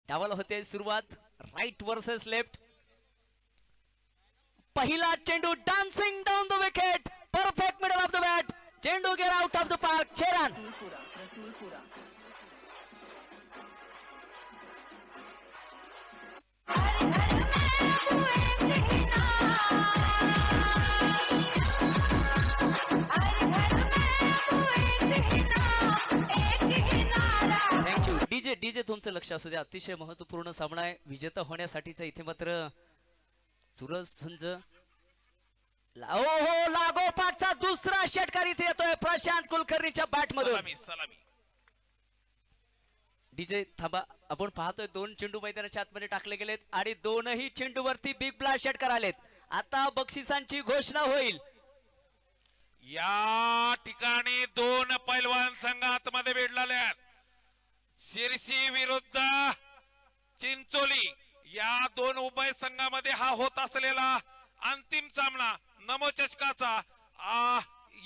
डावाला होते सुरुवात. Right versus left. पहिला चेंडू dancing down the wicket. Perfect middle of the bat. चेंडू गेला out of the park. 6 run. Thank you. DJ तुमचं लक्ष असू द्या. अतिशय महत्वपूर्ण सामना आहे. विजेता होण्यासाठीचा इथे मात्र सूरज संज लागोपाठचा दुसरा षटकार इथे येतोय प्रशांत कुलकर्णीच्या बॅट मधून. डीजे थांबा. आपण पाहतोय 2 चेंडू मैदानाच्या आतमध्ये टाकले गेलेत आणि दोनही चेंडूवरती बिग ब्लास्ट षटकार आलेत. आता बक्षिसांची घोषणा होईल. या ठिकाणी 2 पैलवान संघात मध्ये भिडलेले आहेत. शिरसी विरुद्ध चिंचोली या 2 उभय संघामध्ये हा होत असलेला अंतिम सामना नमो चषकाचा.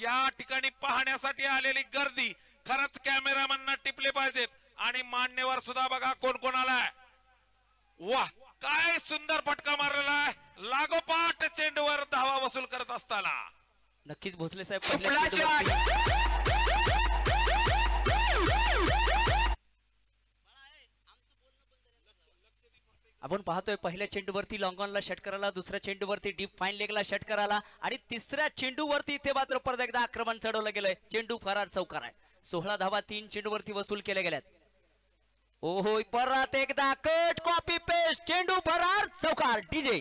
या ठिकाणी पाहण्यासाठी आलेली गर्दी खरंच कॅमेरामॅनना टिपले पाहिजेत. आणि मान्यवर सुद्धा बघा कोण कोण आलाय. वाह काय सुंदर फटका मारलेला आहे. लागोपाठ चेंडूवर धावा वसूल करत असताना नक्कीच भोसले साहेब आपण पाहतोय पहिल्या चेंडूवरती लॉंगॉनला षटकाराला, दुसऱ्या चेंडूवरती डीप फाईन लेगला षटकाराला आणि तिसऱ्या चेंडूवरती इथे मात्र परत एकदा आक्रमण चढवलं गेलंय. चेंडू फरार चौकार आहे. 16 धावा 3 चेंडूवरती वसूल केल्या गेल्यात. ओहो परत एकदा कट कॉपी पेस्ट. चेंडू फरार चौकार. डीजे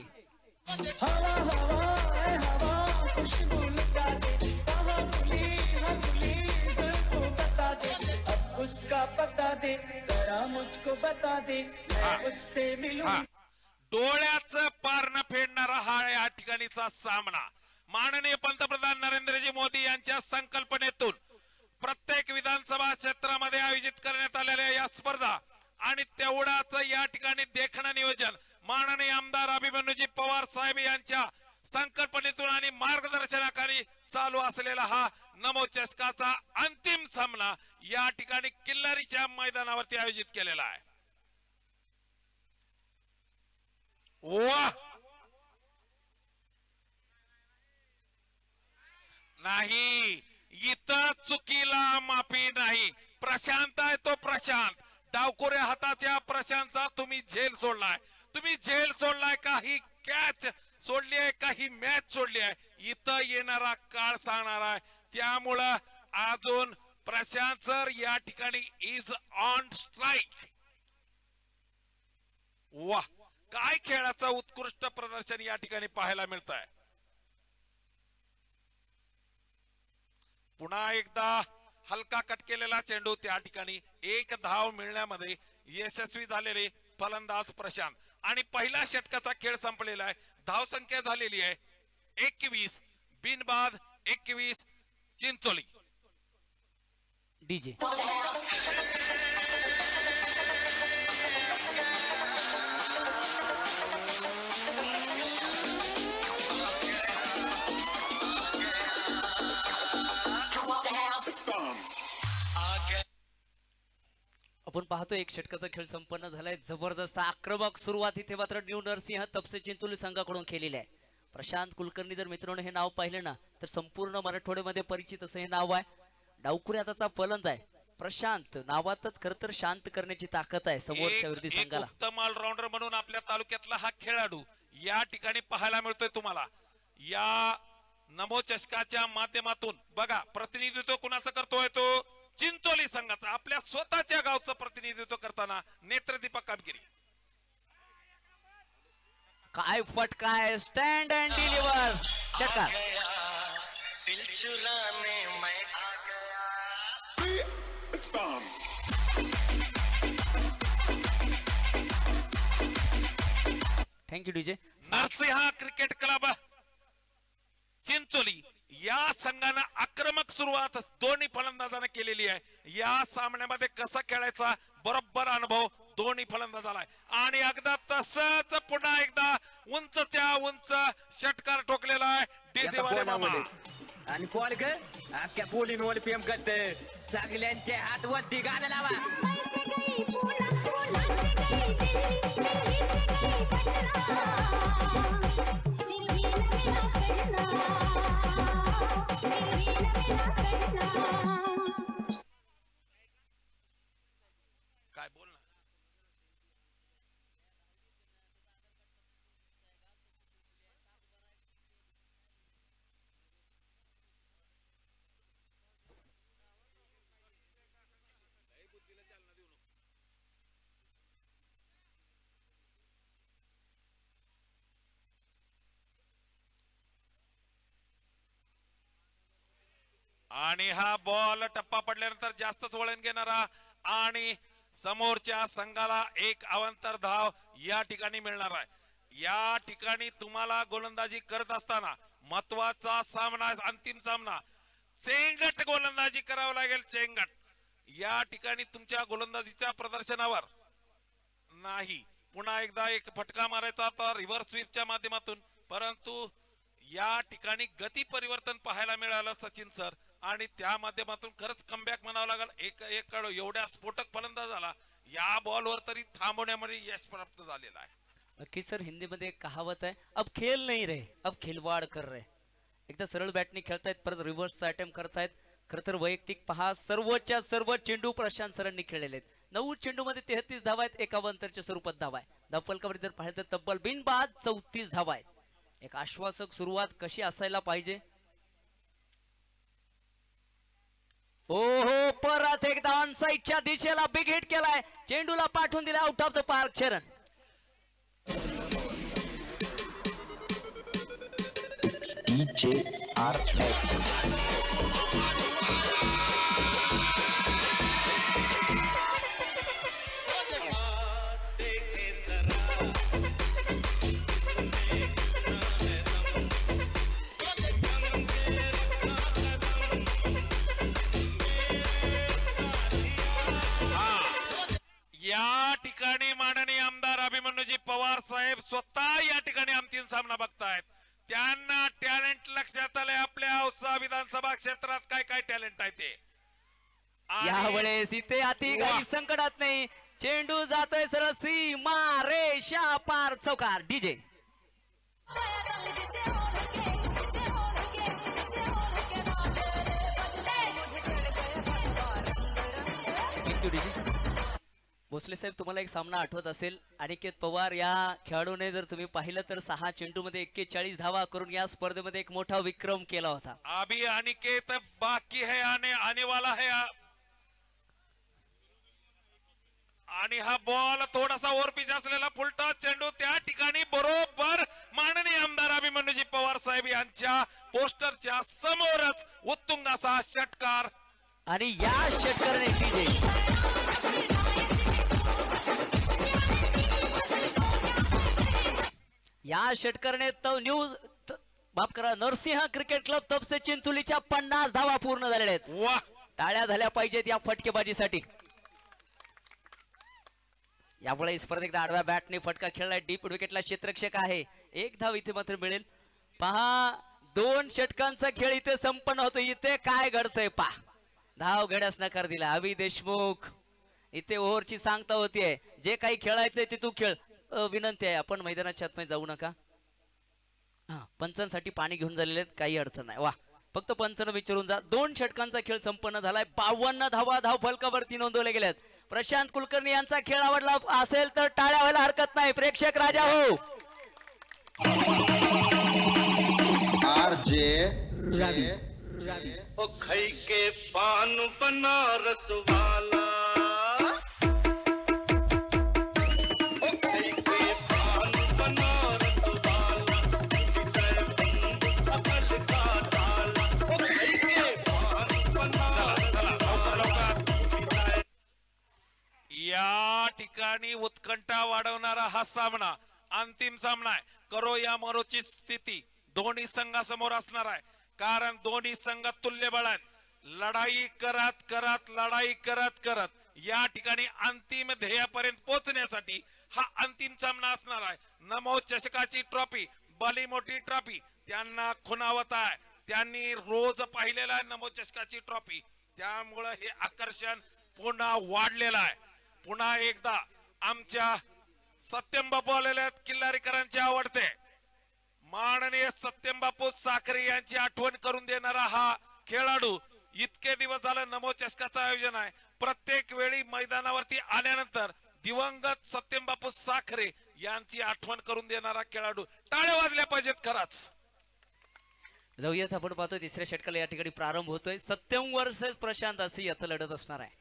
उसका पता दे जरा मुझको बता दे मैं उससे मिलूं. डोळ्याचं पारणं फेडणारा हा या ठिकाणीचा सामना माननीय पंतप्रधान नरेंद्रजी मोदी यांच्या संकल्पनेतून प्रत्येक विधानसभा क्षेत्रामध्ये आयोजित करण्यात आलेल्या या स्पर्धा आणि तेवढाच या ठिकाणी देखणं नियोजन माननीय आमदार अभिमन्यूजी पवार साहेब यांच्या संकल्पनेतून आणि मार्गदर्शनाखाली चालू असलेला हा नमो चषकाचा अंतिम सामना या ठिकाणी किल्लारीच्या मैदानावरती आयोजित केलेला आहे. वाह नाही इथं चुकीला माफी नाही. प्रशांत आहे तो प्रशांत. डावकोऱ्या हाताच्या प्रशांतचा तुम्ही झेल सोडलाय. तुम्ही झेल सोडलाय. काही कॅच सोडली आहे, काही मॅच सोडली आहे. इथं येणारा काळ सांगणार आहे. त्यामुळं अजून प्रशांत सर या ठिकाणी इज ऑन स्ट्राईक. वाह काय खेळाचं उत्कृष्ट प्रदर्शन या ठिकाणी पाहायला मिळत आहे. पुन्हा एकदा हलका कट केलेला चेंडू. त्या ठिकाणी 1 धाव मिळण्यामध्ये यशस्वी झालेले फलंदाज प्रशांत. आणि पहिल्या षटकाचा खेळ संपलेला आहे. धाव संख्या झालेली आहे 21. बिनबाद 21 चिंचोली. डीजे आपण पाहतो 1 षटकाचा खेळ संपन्न झालाय. जबरदस्त आक्रमक सुरुवात इथे मात्र न्यू नरसिंह तपसे चिंचोली संघाकडून केलेली आहे. प्रशांत कुलकर्णी जर मित्रांनो हे नाव पाहिलं ना तर संपूर्ण मराठवाड्यामध्ये परिचित असं हे नाव आहे. डावकुऱ्या हाताचा फलंदाज आहे. प्रशांत नावातच खरं तर शांत करण्याची ताकद आहे समोरच्या विरोधी संघाला. उत्तम ऑलराऊंडर म्हणून आपल्या तालुक्यातला हा खेळाडू या ठिकाणी पाहायला मिळतोय तुम्हाला. या नमो चषकाच्या माध्यमातून बघा प्रतिनिधित्व कुणाचं करतोय तो चिंचोली संघाचा. आपल्या स्वतःच्या गावचं प्रतिनिधित्व करताना नेत्रदीपक कामगिरी. काय फटका आहे. स्टँड अँड डिलिव्हर षटकार. Thank you DJ. Narasimha cricket club Chincholi या संघानं आक्रमक सुरुवात दोन्ही फलंदाजांना केलेली आहे. या सामन्यामध्ये कसा खेळायचा बरोबर अनुभव दोन्ही फलंदाजाला आहे. आणि एकदा तसंच पुन्हा एकदा उंचच्या उंच षटकार ठोकलेला आहे डीजे वाले मामा. आणि बॉल ग अख्ख्या पोलीन वर प्रेम करते. सगळ्यांचे हात वरती गाणं लावा. गई पूना, पूना से गई दिल्ली, दिल्ली से गई पटना, दिल भी न मिला सजना, दिल भी न मिला सजना। काय बोल ना. आणि हा बॉल टप्पा पडल्यानंतर जास्तच वळण घेणारा आणि समोरच्या संघाला एक अवांतर धाव या ठिकाणी मिळणार आहे. या ठिकाणी तुम्हाला गोलंदाजी करत असताना महत्वाचा सामना, अंतिम सामना, चेंगट गोलंदाजी करावं लागेल. चेंगट या ठिकाणी तुमच्या गोलंदाजीच्या प्रदर्शनावर नाही, पुन्हा एकदा एक फटका मारायचा होता रिव्हर्स स्वीपच्या माध्यमातून, परंतु या ठिकाणी गती परिवर्तन पाहायला मिळालं सचिन सर, आणि त्या माध्यमातून खरंच कमबॅक म्हणावं लागेल. एक एवढ्या स्फोटक फलंदाज झाला, या बॉलवर तरी थांबवण्यामध्ये यश प्राप्त झालेलं आहे. नक्की सर, हिंदीमध्ये एक कहावत आहे, अब खेल नहीं रहे अब खिलवाड़ कर रहे. एकदा सरळ बॅटने खेळतायत, परत रिव्हर्सचा अटेम्प्ट करतायत. खरं तर वैयक्तिक पहा, सर्वच्या सर्व चेंडू प्रशांत सरांनी खेळलेले आहेत. 9 चेंडूमध्ये 33 धावा आहेत, एका अवांतरच्या स्वरूपात धावा आहे. धावफलकावर जर पाहिलं तर तब्बल बिनबाद 34 धावा आहेत. एक आश्वासक सुरुवात कशी असायला पाहिजे. ओहो, परत एकदा ऑन साइडच्या दिशेला बिग हिट केलाय, चेंडूला पाठवून दिला आउट ऑफ द पार्क. चरण या ठिकाणी माननीय आमदार अभिमन्यूजी पवार साहेब स्वतः या ठिकाणी अंतिम सामना बघतायत. त्यांना टॅलेंट लक्षात आलंय, आपल्या औसा विधानसभा क्षेत्रात काय काय टॅलेंट आहे ते. यावेळेस इथे अति काही संकटात नाही, चेंडू जातोय सरळ सीमा रेषा पार, चौकार. डीजे भोसले साहेब, तुम्हाला एक सामना आठवत असेल, अनिकेत पवार या खेळाडूने जर तुम्ही पाहिलं तर 6 चेंडूमध्ये 41 धावा करून या स्पर्धेमध्ये एक मोठा विक्रम केला होता. अभी अनिकेत बाकी है, आने वाला है. आणि हा बॉल थोडासा ओव्हरपिच असलेला फुलटा चेंडू त्या ठिकाणी बरोबर माननीय आमदार अभिमन्यूजी पवार साहेब यांच्या पोस्टरच्या समोरच उत्तुंग असा षटकार. आणि या षटकाराने डीजे या षटकाराने न्यूज माफ करा, नरसिंह क्रिकेट क्लब तपसे चिंचोलीच्या 50 धावा पूर्ण झालेल्या आहेत. वाह, टाळ्या झाल्या पाहिजेत या फटकेबाजीसाठी. यामुळे स्पर्धेत आडव्या बॅटने फटका खेळलाय, डीप विकेटला क्षेत्ररक्षक आहे. 1 धाव इथे मात्र मिळेल. पहा, 2 षटकांचा खेळ इथे संपन्न होतो. इथे काय घडतंय पहा, धाव घेण्यास नकार दिला अभि देशमुख. इथे ओव्हरची सांगता होतीये, जे काही खेळायचंय ते तू खेळ. विनंती आहे, आपण मैदानाच्या आतमध्ये जाऊ नका. हा, पंचांसाठी पाणी घेऊन झालेले आहेत, काही अडचण नाही. वा, फक्त पंचांना विचारून जा. 2 षटकांचा खेळ संपन्न झालाय. 52 धावा धाव फलकावरती नोंदवल्या गेल्यात. प्रशांत कुलकर्णी यांचा खेळ आवडला असेल तर टाळ्या व्हायला हरकत नाही. प्रेक्षक राजा हो. आरजे रवि ओ खई के पान बनारस वाला, या ठिकाणी उत्कंठा वाढवणारा हा सामना, अंतिम सामना आहे. करो या मरोची स्थिती दोन्ही संघासमोर असणार आहे, कारण दोन्ही संघ तुल्यबळ आहेत. लढाई करत करत लढाई करत करत या ठिकाणी अंतिम ध्येयापर्यंत पोहोचण्यासाठी हा अंतिम सामना असणार आहे. नमो चषकाची ट्रॉफी, भली मोठी ट्रॉफी त्यांना खुणावत आहे. त्यांनी रोज पाहिलेला आहे नमो चषकाची ट्रॉफी, त्यामुळे हे आकर्षण पुन्हा वाढलेलं आहे. पुन्हा एकदा आमच्या सत्यम बापू आलेले आहेत किल्लारीकरांचे आवडते माननीय सत्यम बापू साखरे यांची आठवण करून देणारा हा खेळाडू इतके दिवस झालं नमो चषकाचं आयोजन आहे प्रत्येक वेळी मैदानावरती आल्यानंतर दिवंगत सत्यम बापू साखरे यांची आठवण करून देणारा खेळाडू टाळ्या वाजल्या पाहिजेत खरंच जाऊयात आपण पाहतोय तिसऱ्या षटकाला या ठिकाणी प्रारंभ होतोय सत्यम वर्सेस प्रशांत असे आता लढत असणार आहे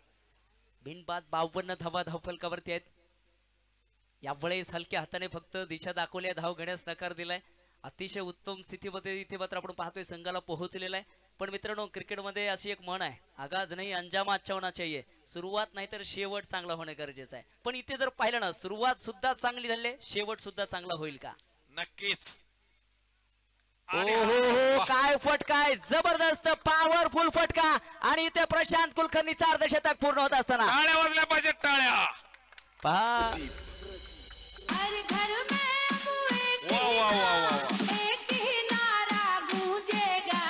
बिनबाद 52 धावा धावफलकावरती आहेत यावेळेस हलक्या हाताने फक्त दिशा दाखवल्या धाव घेण्यास नकार दिलाय अतिशय उत्तम स्थितीमध्ये इथे मात्र आपण पाहतोय संघाला पोहोचलेला आहे पण मित्रांनो क्रिकेटमध्ये अशी एक म्हण आहे आगाज नाही अंजाम अच्छा होना चाहिए सुरुवात नाही तर शेवट चांगला होणे गरजेचं आहे पण इथे जर पाहिलं ना सुरुवात सुद्धा चांगली झाली शेवट सुद्धा चांगला होईल का नक्कीच हो काय फटका आहे जबरदस्त पॉवरफुल फटका आणि इथे प्रशांत कुलकर्णीचा अर्धशतक पूर्ण होत असताना टाळ्या वाजल्या पाहिजेत टाळ्या पहा हर घर में अब एक वाह वाह वाह वाह एक ही नारा गूंजेगा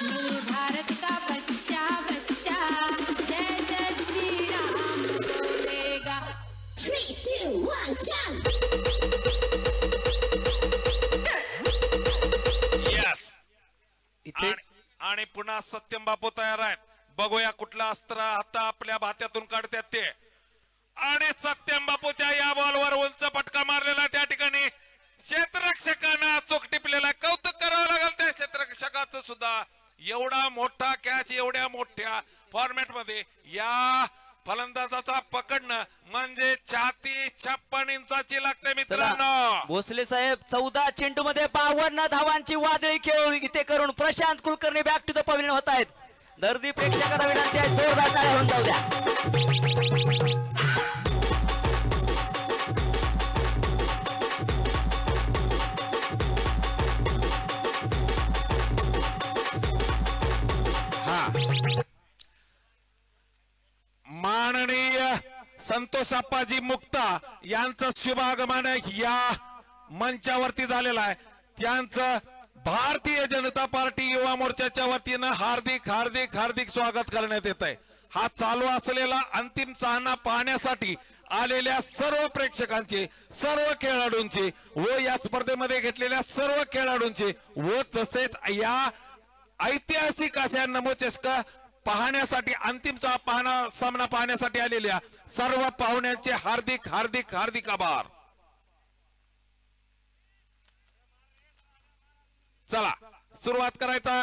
ये भारत का बच्चा बच्चा जय जय श्री राम बोलेगा 3, 2, 1 jump यस इथे आणि पुन्हा सत्यम बापू तयार आहेत बघूया कुठला अस्त्र आता आपल्या भात्यातून काढतात ते आणि सत्यम बापूच्या या बॉलवर उंच फटका मारलेला त्या ठिकाणी क्षेत्ररक्षकांना चोख टिपलेला कौतुक करावं लागेल त्या क्षेत्ररक्षकाचं सुद्धा एवढा मोठा कॅच एवढ्या मोठ्या फॉर्मॅट मध्ये या फलंदाजाचा पकडणं म्हणजे छाती 56 इंचाची लागते मित्रांनो भोसले साहेब 14 चेंडू मध्ये 52 धावांची वादळी खेळ इथे करून Prashant Kulkarni back to the pavilion होत आहेत दर्दी प्रेक्षकांना विनंती आहे जोरदार टाळ्या होऊन जाऊ द्या माननीय संतोष अप्पाजी मुक्ता यांचं शुभागमन या मंचावरती झालेलं आहे त्यांचं भारतीय जनता पार्टी युवा मोर्चाच्या वतीनं हार्दिक हार्दिक हार्दिक स्वागत करण्यात येत आहे हा चालू असलेला अंतिम सामना पाहण्यासाठी आलेल्या सर्व प्रेक्षकांचे सर्व खेळाडूंचे व या स्पर्धेमध्ये घेतलेल्या सर्व खेळाडूंचे व तसेच या ऐतिहासिक अशा नमो चषका पाहण्यासाठी अंतिम सामना पाहण्यासाठी आलेल्या सर्व पाहुण्यांचे हार्दिक हार्दिक हार्दिक आभार चला सुरुवात करायचा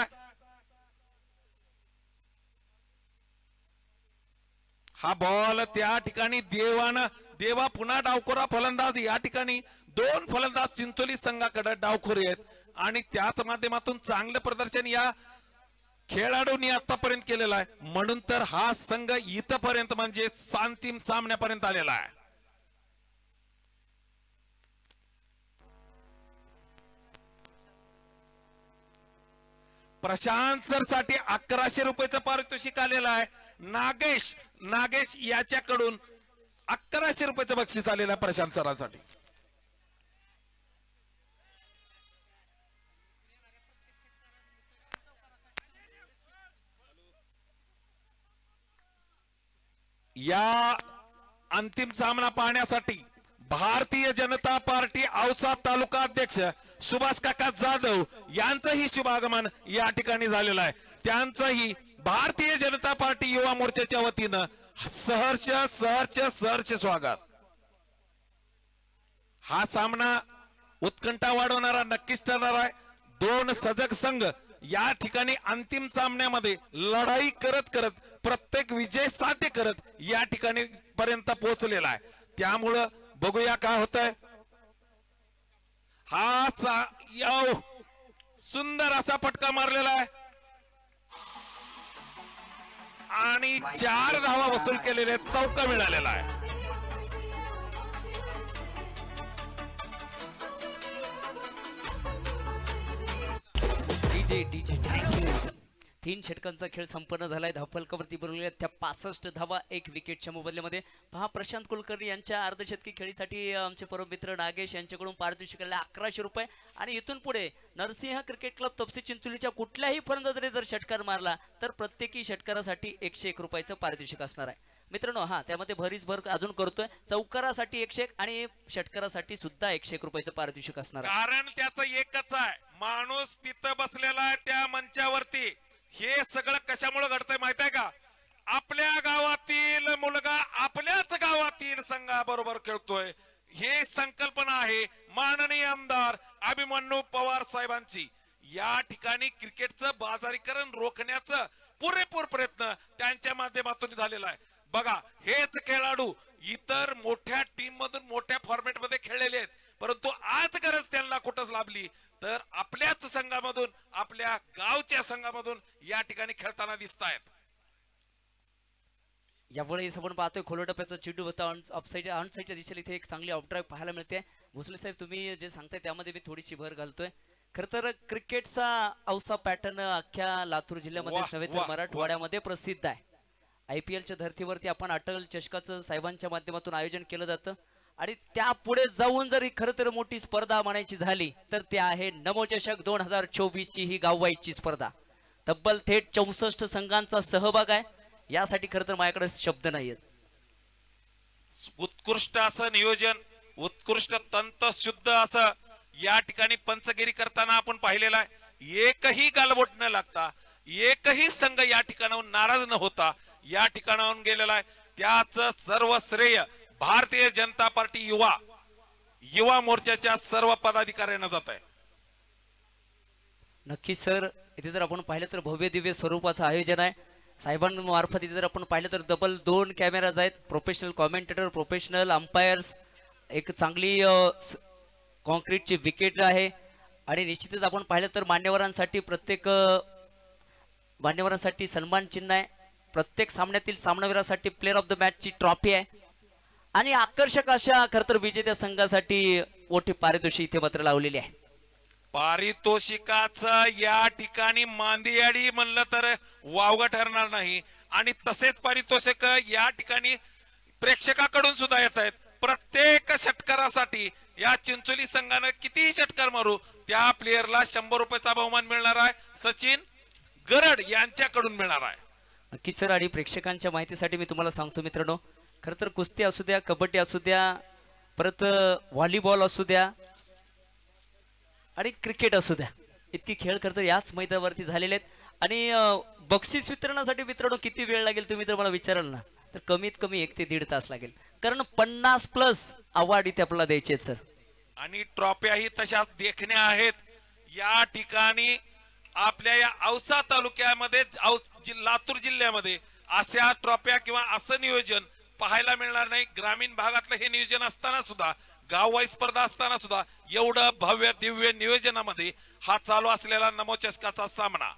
हा बॉल त्या ठिकाणी देवा पुन्हा डावखोरा फलंदाज या ठिकाणी 2 फलंदाज चिंचोली संघाकडे डावखोरी आहेत आणि त्याच माध्यमातून चांगलं प्रदर्शन या खेळाडूंनी आतापर्यंत केलेला आहे म्हणून तर हा संघ इथपर्यंत म्हणजे अंतिम सामन्यापर्यंत आलेला आहे प्रशांत सर साठी 1100 रुपयाचं पारितोषिक आलेलं आहे नागेश याच्याकडून 1100 रुपयाचं बक्षीस आलेलं आहे प्रशांत सरांसाठी या अंतिम सामना पाहण्यासाठी भारतीय जनता पार्टी औसा तालुका अध्यक्ष सुभाष काका जाधव यांचंही शुभागमन या ठिकाणी झालेलं आहे त्यांचंही भारतीय जनता पार्टी युवा मोर्चाच्या वतीनं सहर्ष सहर्ष सहर्ष स्वागत हा सामना उत्कंठा वाढवणारा नक्कीच ठरणार आहे 2 सजग संघ या ठिकाणी अंतिम सामन्यामध्ये लढाई करत करत प्रत्येक विजय साध्य करत या ठिकाणी पर्यंत पोहोचलेला आहे त्यामुळं बघूया काय होतंय हा सुंदर असा फटका मारलेला आहे आणि 4 धावा वसूल केलेले चौका मिळालेला आहे डीजे 3 षटकांचा खेळ संपन्न झालाय. धावफलकावरती बनवलेल्या त्या 65 धावा 1 विकेटच्या मोबदल्यामध्ये. पहा प्रशांत कुलकर्णी यांच्या अर्धशतकी खेळीसाठी आमचे परम मित्र नागेश यांच्याकडून पारितोषिकाला 1100 रुपये. आणि इथून पुढे नरसिंह क्रिकेट क्लब तपसी चिंचोलीच्या कुठल्याही फलंदाजाने जर षटकार मारला तर प्रत्येकी षटकारासाठी 101 रुपयाचं पारितोषिक असणार आहे मित्रांनो. हा त्यामध्ये भर अजून करतोय. चौकारासाठी 101 आणि षटकारासाठी सुद्धा 101 रुपयाचं पारितोषिक असणार आहे. कारण त्याचं एकच आहे, माणूस तिथं बसलेला आहे त्या मंचावरती. हे सगळं कशामुळे घडतंय माहित आहे का? आपल्या गावातील मुलगा आपल्याच गावातील संघाबरोबर खेळतोय, हे संकल्पना आहे माननीय आमदार अभिमन्यू पवार साहेबांची. या ठिकाणी क्रिकेटचं बाजारीकरण रोखण्याचं पुरेपूर प्रयत्न त्यांच्या माध्यमातून झालेला आहे. बघा, हेच खेळाडू इतर मोठ्या टीम मधून मोठ्या फॉर्मॅट मध्ये खेळलेले आहेत, परंतु आज गरज त्यांना कुठंच लाभली तर आपल्याच संघामधून, आपल्या गावच्या संघामधून या ठिकाणी खेळताना दिसत आहेत. यावेळेस आपण पाहतोय खोल टप्प्याचा चेंडू होता ऑनसाईडच्या दिशेला. इथे एक चांगली आउटड्राईव्ह पाहायला मिळते. भोसले साहेब तुम्ही जे सांगताय त्यामध्ये मी थोडीशी भर घालतोय. खर तर क्रिकेटचा औसा पॅटर्न अख्ख्या लातूर जिल्ह्यामध्येच नव्हे तर मराठवाड्यामध्ये प्रसिद्ध आहे. IPLच्या धर्तीवरती आपण अटल चषकाचं साहेबांच्या माध्यमातून आयोजन केलं जातं आणि त्यापुढे जाऊन जर खरं तर मोठी स्पर्धा म्हणायची झाली तर ते आहे नमो चषक 2024 ची ही गाववाईची स्पर्धा. तब्बल थेट 64 संघांचा सहभाग आहे. यासाठी खरं तर माझ्याकडे शब्द नाहीयेत. उत्कृष्ट असं नियोजन, उत्कृष्ट तंत्र शुद्ध असं या ठिकाणी पंचगिरी करताना आपण पाहिलेलं आहे. एकही गालबोट न लागता, एकही संघ या ठिकाणाहून नाराज न होता या ठिकाणाहून गेलेला आहे. त्याच सर्व श्रेय भारतीय जनता पार्टी युवा मोर्चाच्या सर्व पदाधिकाऱ्यांना जात आहे. नक्कीच सर, इथे जर आपण पाहिलं तर भव्य दिव्य स्वरूपाचं आयोजन आहे साहेबांमार्फत. इथे जर आपण पाहिलं तर डबल 2 कॅमेराज आहेत, प्रोफेशनल कॉमेंटेटर, प्रोफेशनल अंपायर्स, एक चांगली कॉन्क्रीटची विकेट आहे आणि निश्चितच आपण पाहिलं तर मान्यवरांसाठी सन्मान चिन्ह आहे. प्रत्येक सामन्यातील सामनावीरासाठी प्लेअर ऑफ द मॅचची ट्रॉफी आहे आणि आकर्षक अशा खरं तर विजेत्या संघासाठी मोठी पारितोषिक इथे मात्र लावलेली आहे. पारितोषिकाचं या ठिकाणी मांदियाडी म्हणलं तर वावगं ठरणार नाही आणि तसेच पारितोषिक या ठिकाणी प्रेक्षकाकडून सुद्धा येत आहेत. प्रत्येक षटकारासाठी या चिंचोली संघानं कितीही षटकार मारू त्या प्लेयरला 100 रुपयाचा बहुमान मिळणार आहे. सचिन गरड यांच्याकडून मिळणार आहे. नक्कीच सर, आणि प्रेक्षकांच्या माहितीसाठी मी तुम्हाला सांगतो मित्रांनो, खरं तर कुस्ती असू द्या, कबड्डी असू द्या, परत व्हॉलीबॉल असू द्या आणि क्रिकेट असू द्या, इतकी खेळ खरं तर याच मैदानावरती झालेले आहेत. आणि बक्षीस वितरणासाठी मित्रांनो किती वेळ लागेल तुम्ही जर मला विचाराल ना तर कमीत कमी 1 ते 1.5 तास लागेल, कारण 50+ अवॉर्ड इथे आपल्याला द्यायचे आहेत सर. आणि ट्रॉफ्याही तशाच देखण्या आहेत. या ठिकाणी आपल्या या औसा तालुक्यामध्ये लातूर जिल्ह्यामध्ये अशा ट्रॉफ्या किंवा असं नियोजन पाहायला मिळणार नाही. ग्रामीण भागातलं हे नियोजन असताना सुद्धा, गाववाई स्पर्धा असताना सुद्धा एवढं भव्य दिव्य नियोजनामध्ये हा चालू असलेला नमो चषकाचा सामना.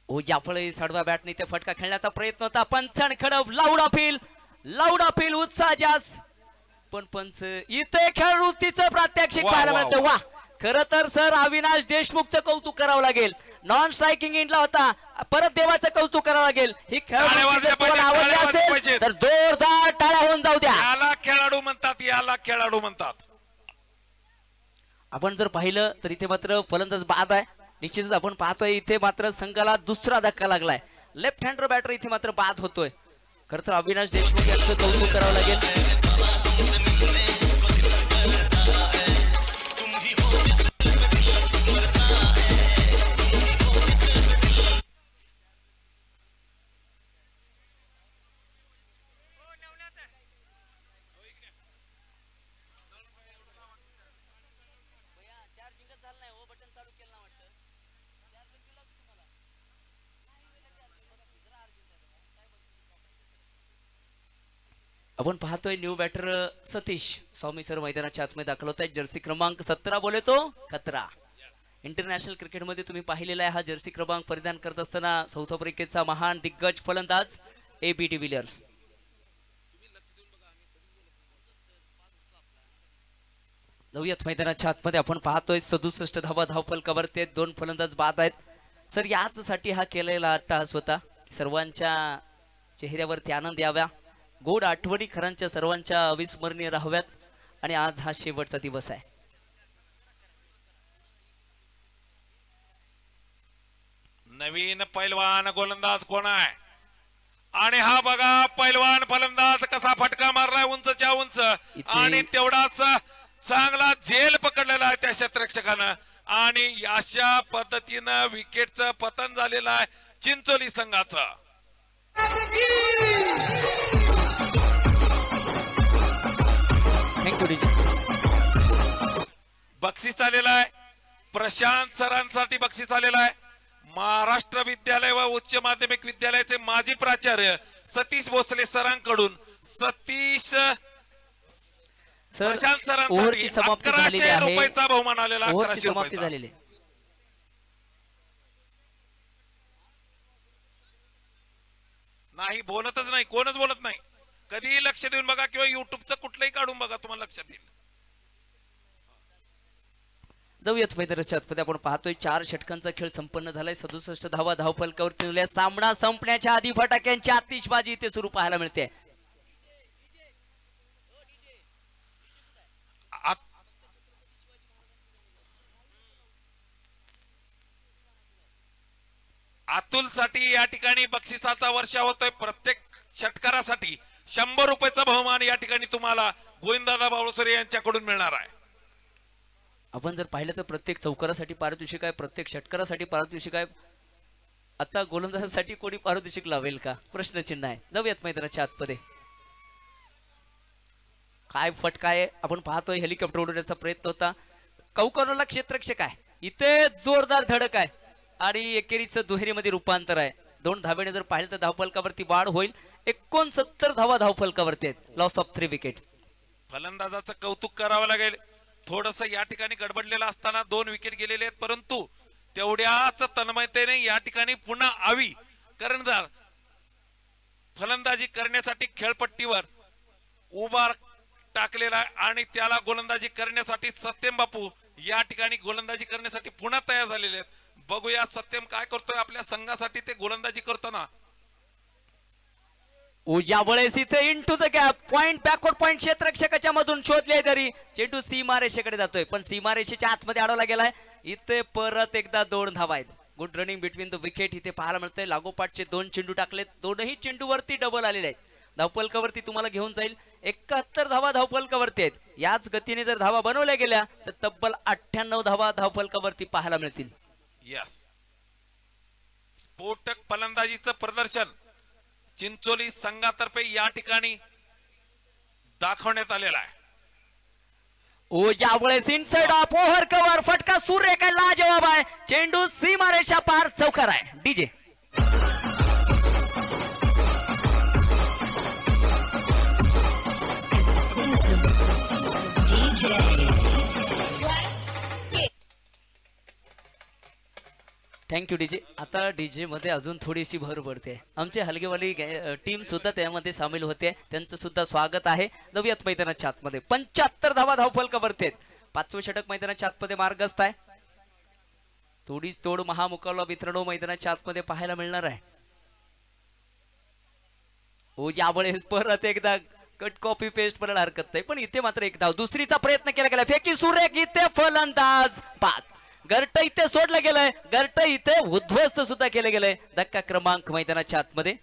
ओ याफळे सडवा बॅटने ते फटका खेळण्याचा प्रयत्न होता. पंचन खडव लाऊड अपील उत्साह जास्त, पण पंच इथे खेळवृत्तीचं प्रात्यक्षिक पाहायला मिळतं. वा, खरं तर सर अविनाश देशमुखचं कौतुक करावं लागेल. नॉन स्ट्रायकिंग इंडला होता, परत देवाचं कौतुक करावं लागेल. ही खेळवृत्ती आवडली असेल तर जोरदार टाळ्या होऊन जाऊ द्या. याला खेळाडू म्हणतात, याला खेळाडू म्हणतात. आपण जर पाहिलं तर इथे मात्र फलंदाज बाद आहे. निश्चितच आपण पाहतोय इथे मात्र संघाला दुसरा धक्का लागलाय. लेफ्ट हँडर बॅटर इथे मात्र बाद होतोय. खरं तर अविनाश देशमुख यांचं कौतुक करावं लागेल. आपण पाहतोय न्यू बॅटर सतीश स्वामी सर मैदानाच्या आतमध्ये दाखल होत आहे. जर्सी क्रमांक 17 बोले तो खतरा. इंटरनॅशनल क्रिकेटमध्ये तुम्ही पाहिलेला आहे हा जर्सी क्रमांक परिधान करत असताना साऊथ आफ्रिकेचा महान दिग्गज फलंदाज AB जाऊयात मैदानाच्या आतमध्ये. आपण पाहतोय 67 धावा धावफलकावरती आहेत. 2 फलंदाज बाद आहेत. सर याचसाठी हा केलेला अट्टहास होता. सर्वांच्या चेहऱ्यावरती आनंद यावा, गोड आठवणी खरांच्या सर्वांच्या अविस्मरणीय राहाव्यात आणि आज हा शेवटचा दिवस आहे. नवीन पैलवान गोलंदाज कोण आहे आणि हा बघा पैलवान फलंदाज कसा फटका मारलाय उंचच्या उंच आणि तेवढाच चांगला झेल पकडलेला आहे त्या क्षेत्ररक्षकानं आणि अशा पद्धतीनं विकेटचं पतन झालेलं आहे चिंचोली संघाचं. बक्षीस आलेला आहे प्रशांत सरांसाठी. बक्षीस आलेला आहे महाराष्ट्र विद्यालय व उच्च माध्यमिक विद्यालयाचे माजी प्राचार्य सतीश भोसले सरांकडून सतीश प्रशांत सरांसाठी 1100 रुपयाचा बहुमान आलेला. 1100 समाप्ती झालेली. नाही बोलतच नाही, कोणच बोलत नाही. कधीही लक्ष देऊन बघा किंवा युट्यूबचं कुठलंही काढून बघा, तुम्हाला लक्षात येईल. जाऊयात मैदानाच्या आतमध्ये. आपण पाहतोय 4 षटकांचा खेळ संपन्न झालाय. 67 धावा धावफलकावरती दिल्या. सामना संपण्याच्या आधी फटाक्यांची आतिषबाजी इथे सुरू पाहायला मिळते. अतुल साठी या ठिकाणी बक्षिसाचा वर्षा होतोय. प्रत्येक षटकारासाठी 100 रुपयाचा बहुमान या ठिकाणी तुम्हाला गोविंददादा बावळसरे यांच्याकडून मिळणार आहे. आपण जर पाहिलं तर प्रत्येक चौकारासाठी पारितोषिक आहे, प्रत्येक षटकारासाठी पारितोषिक आहे. आता गोलंदाजासाठी कोणी पारितोषिक लावेल का प्रश्नचिन्ह आहे. जाऊयात मैदानाच्या आतमध्ये. काय फटका आहे आपण पाहतोय. हेलिकॉप्टर उडवण्याचा प्रयत्न होता. कौकानोला क्षेत्ररक्षक आहे. इथे जोरदार धडक आहे आणि एकेरीचं दुहेरीमध्ये रूपांतर आहे. 2 धाब्याने जर पाहिलं तर धावफलकावरती वाढ होईल. 69 धावा धावफलकावरती आहेत. Loss of 3 wicket. फलंदाजाचं कौतुक करावं लागेल. थोडस या ठिकाणी गडबडलेलं असताना 2 विकेट गेलेले आहेत, परंतु तेवढ्याच तन्मयतेने या ठिकाणी पुन्हा आवी कर्णधार फलंदाजी करण्यासाठी खेळपट्टीवर उभा टाकलेला आहे आणि त्याला गोलंदाजी करण्यासाठी सत्यम बापू या ठिकाणी गोलंदाजी करण्यासाठी पुन्हा तयार झालेले आहेत. बघूया सत्यम काय करतोय आपल्या संघासाठी ते गोलंदाजी करताना. यावेळेस इथे into the gap point backward point क्षेत्ररक्षकाच्या मधून शोधले तरी चेंडू सीमारेषेकडे जातोय, पण सीमारेषेच्या आतमध्ये अडवला गेलाय. इथे परत एकदा 2 धावा आहेत. Good running between the wicket इथे पाहायला मिळतंय. लागोपाठचे 2 चेंडू टाकलेत. दोनही चेंडूवरती डबल आलेले आहेत. धावफलकावरती तुम्हाला घेऊन जाईल. 71 धावा धावफलकावरती आहेत. याच गतीने जर धावा बनवल्या गेल्या तर तब्बल 98 धावा धावफलकावरती पाहायला मिळतील. यस, स्फोटक फलंदाजीचं प्रदर्शन चिंचोली संघातर्फे या ठिकाणी दाखवण्यात आलेला आहे. यावेळेस इनसाइड ऑफ ओव्हर कव्हर फटका सूर्य काय लाजवाब आहे. चेंडू सीमारेषा पार चौकार आहे. DJ thank you DJ. आता डीजे मध्ये अजून थोडीशी भर पडते. आमचे हलगेवाली टीम सुद्धा त्यामध्ये सामील होते, त्यांचं सुद्धा स्वागत आहे. जाऊयात मैदानाच्या आतमध्ये. 75 धावा धावफलकावरती आहेत. 5वं षटक मैदानाच्या आतमध्ये मार्गस्थ आहे. थोडीच तोड महामुकाबला मित्रांनो मैदानाच्या आतमध्ये पाहायला मिळणार आहे. यावेळेस परत एकदा कट कॉपी पेस्ट करायला हरकत नाही, पण इथे मात्र एक धाव. दुसरीचा प्रयत्न केला गेला. फेकी सुरेख इथे फलंदाज बाद. गर्ट इथे सोडलं गेलंय. गर्ट इथे उद्ध्वस्त सुद्धा केलं गेलंय. धक्का क्रमांक मैदानाच्या आतमध्ये.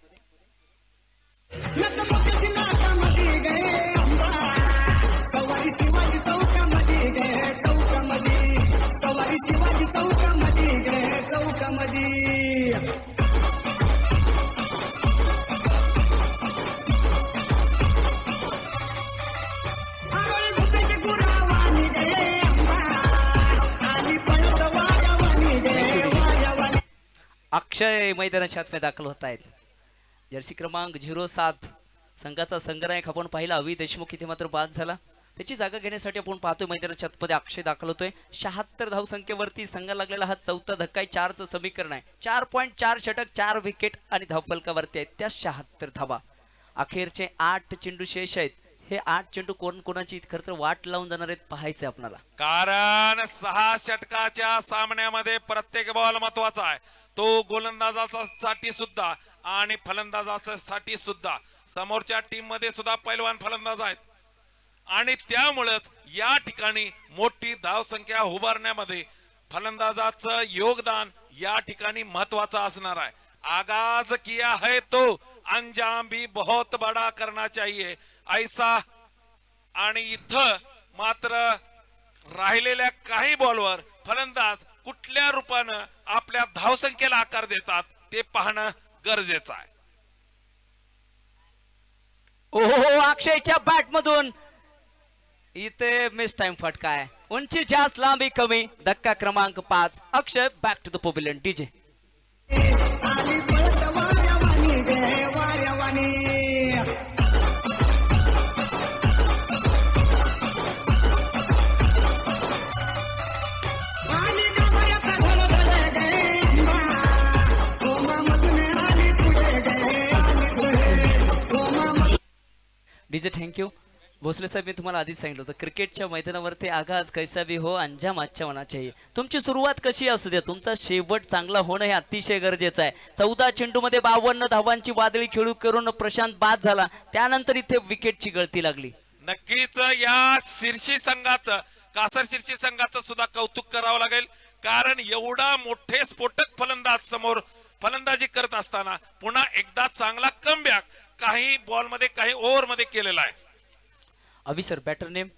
अक्षय मैदानाच्या आतमध्ये दाखल होत आहेत. जर्सी क्रमांक 07 संघाचा संघनायक आपण पाहिला अवी देशमुख इथे मात्र बाद झाला. त्याची जागा घेण्यासाठी आपण पाहतोय मैदानाच्या आतमध्ये अक्षय दाखल होतोय. 76 धाव संख्येवरती संघाला लागलेला हा 4था धक्का आहे. 4चं समीकरण आहे. 4.4 षटक 4 विकेट आणि धावफलकावरती आहेत त्या 76 धावा. अखेरचे 8 चेंडू शेष आहेत. हे 8 चेंडू कोण कोणाची खरं तर वाट लावून जाणार आहेत पाहायचंय आपल्याला. कारण 6 षटकाच्या सामन्यामध्ये प्रत्येक बॉल महत्वाचा आहे. तो गोलंदाजासाठी सुद्धा आणि फलंदाजासाठी सुद्धा. समोरच्या टीम मध्ये सुद्धा पैलवान फलंदाज आहेत आणि त्यामुळेच या ठिकाणी मोठी धावसंख्या उभारण्यामध्ये फलंदाजाचं योगदान या ठिकाणी महत्वाचं असणार आहे. आगाज किया है तो अंजाम भी बहुत बड़ा करना चाहिए ऐसा. आणि इथं मात्र राहिलेल्या काही बॉलवर फलंदाज कुठल्या रूपानं आपल्या धावसंख्येला आकार देतात ते पाहणं गरजेचं आहे. ओहो अक्षयच्या बॅट मधून इथे मिस टाइम फटका आहे. उंची जास्त लांबी कमी. धक्का क्रमांक 5. Akshay back to the pavilion. DJ आली पळत वाऱ्यावानी गे वाऱ्यावानी आली गवऱ्यात धडधड गे गोमामधून आली पुढे गे आली पुढे गोमामधून. DJ thank you. भोसले साहेब मी तुम्हाला आधीच सांगितलं होतं क्रिकेटच्या मैदानावरती आगाज कैसा भी हो अंजाम अच्छा होना चाहिए. तुमची सुरुवात कशी असू द्या तुमचा शेवट चांगला होणं हे अतिशय गरजेचं आहे. 14 चेंडूमध्ये 52 धावांची वादळी खेळू करून प्रशांत बाद झाला. त्यानंतर इथे विकेटची गळती लागली. नक्कीच या शिर्शी संघाचं कासर शिर्शी संघाचं सुद्धा कौतुक करावं लागेल. कारण एवढा मोठे स्फोटक फलंदाज समोर फलंदाजी करत असताना पुन्हा एकदा चांगला कमबॅक काही बॉल मध्ये काही ओव्हर मध्ये केलेला आहे. अभि सर बॅटर नेम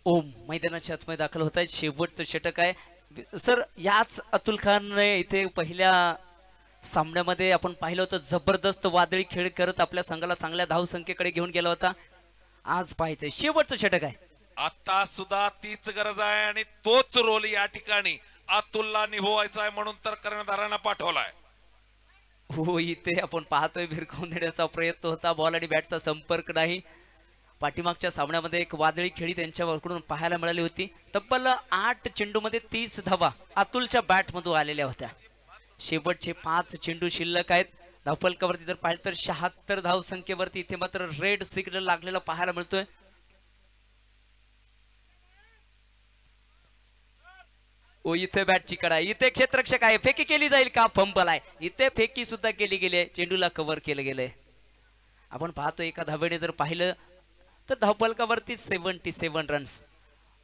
ओम मैदानाच्या आतमध्ये दाखल होत आहे. शेवटचं षटक आहे सर. याच अतुल खानने इथे पहिल्या सामन्यामध्ये आपण पाहिलं होतं जबरदस्त वादळी खेळ करत आपल्या संघाला चांगल्या धावसंख्येकडे घेऊन गेला होता. आज पाहायचंय शेवटचं षटक आहे. आता सुद्धा तीच गरज आहे आणि तोच रोल या ठिकाणी अतुलला निभवायचा आहे म्हणून तर कर्णधारांना पाठवलाय. हो इथे आपण पाहतोय भिरकावून देण्याचा प्रयत्न होता. बॉल आणि बॅटचा संपर्क नाही. पाठीमागच्या सामन्यामध्ये एक वादळी खेळी त्यांच्याकडून पाहायला मिळाली होती. तब्बल 8 चेंडूमध्ये 30 धावा अतुलच्या बॅटमधून आलेल्या होत्या. शेवटचे 5 चेंडू शिल्लक आहेत. धावफलकावरती जर पाहिलं तर 76 धावसंख्येवरती इथे मात्र रेड सिग्नल लागलेला पाहायला मिळतोय. ओ इथे बॅटची कडा. इथे क्षेत्ररक्षक आहे. फेकी केली जाईल का? फंबल आहे. इथे फेकी सुद्धा केली गेली. चेंडूला कव्हर केलं गेलंय. आपण पाहतो एका धावेने जर पाहिलं तर धावफलकावरती 77 रन्स.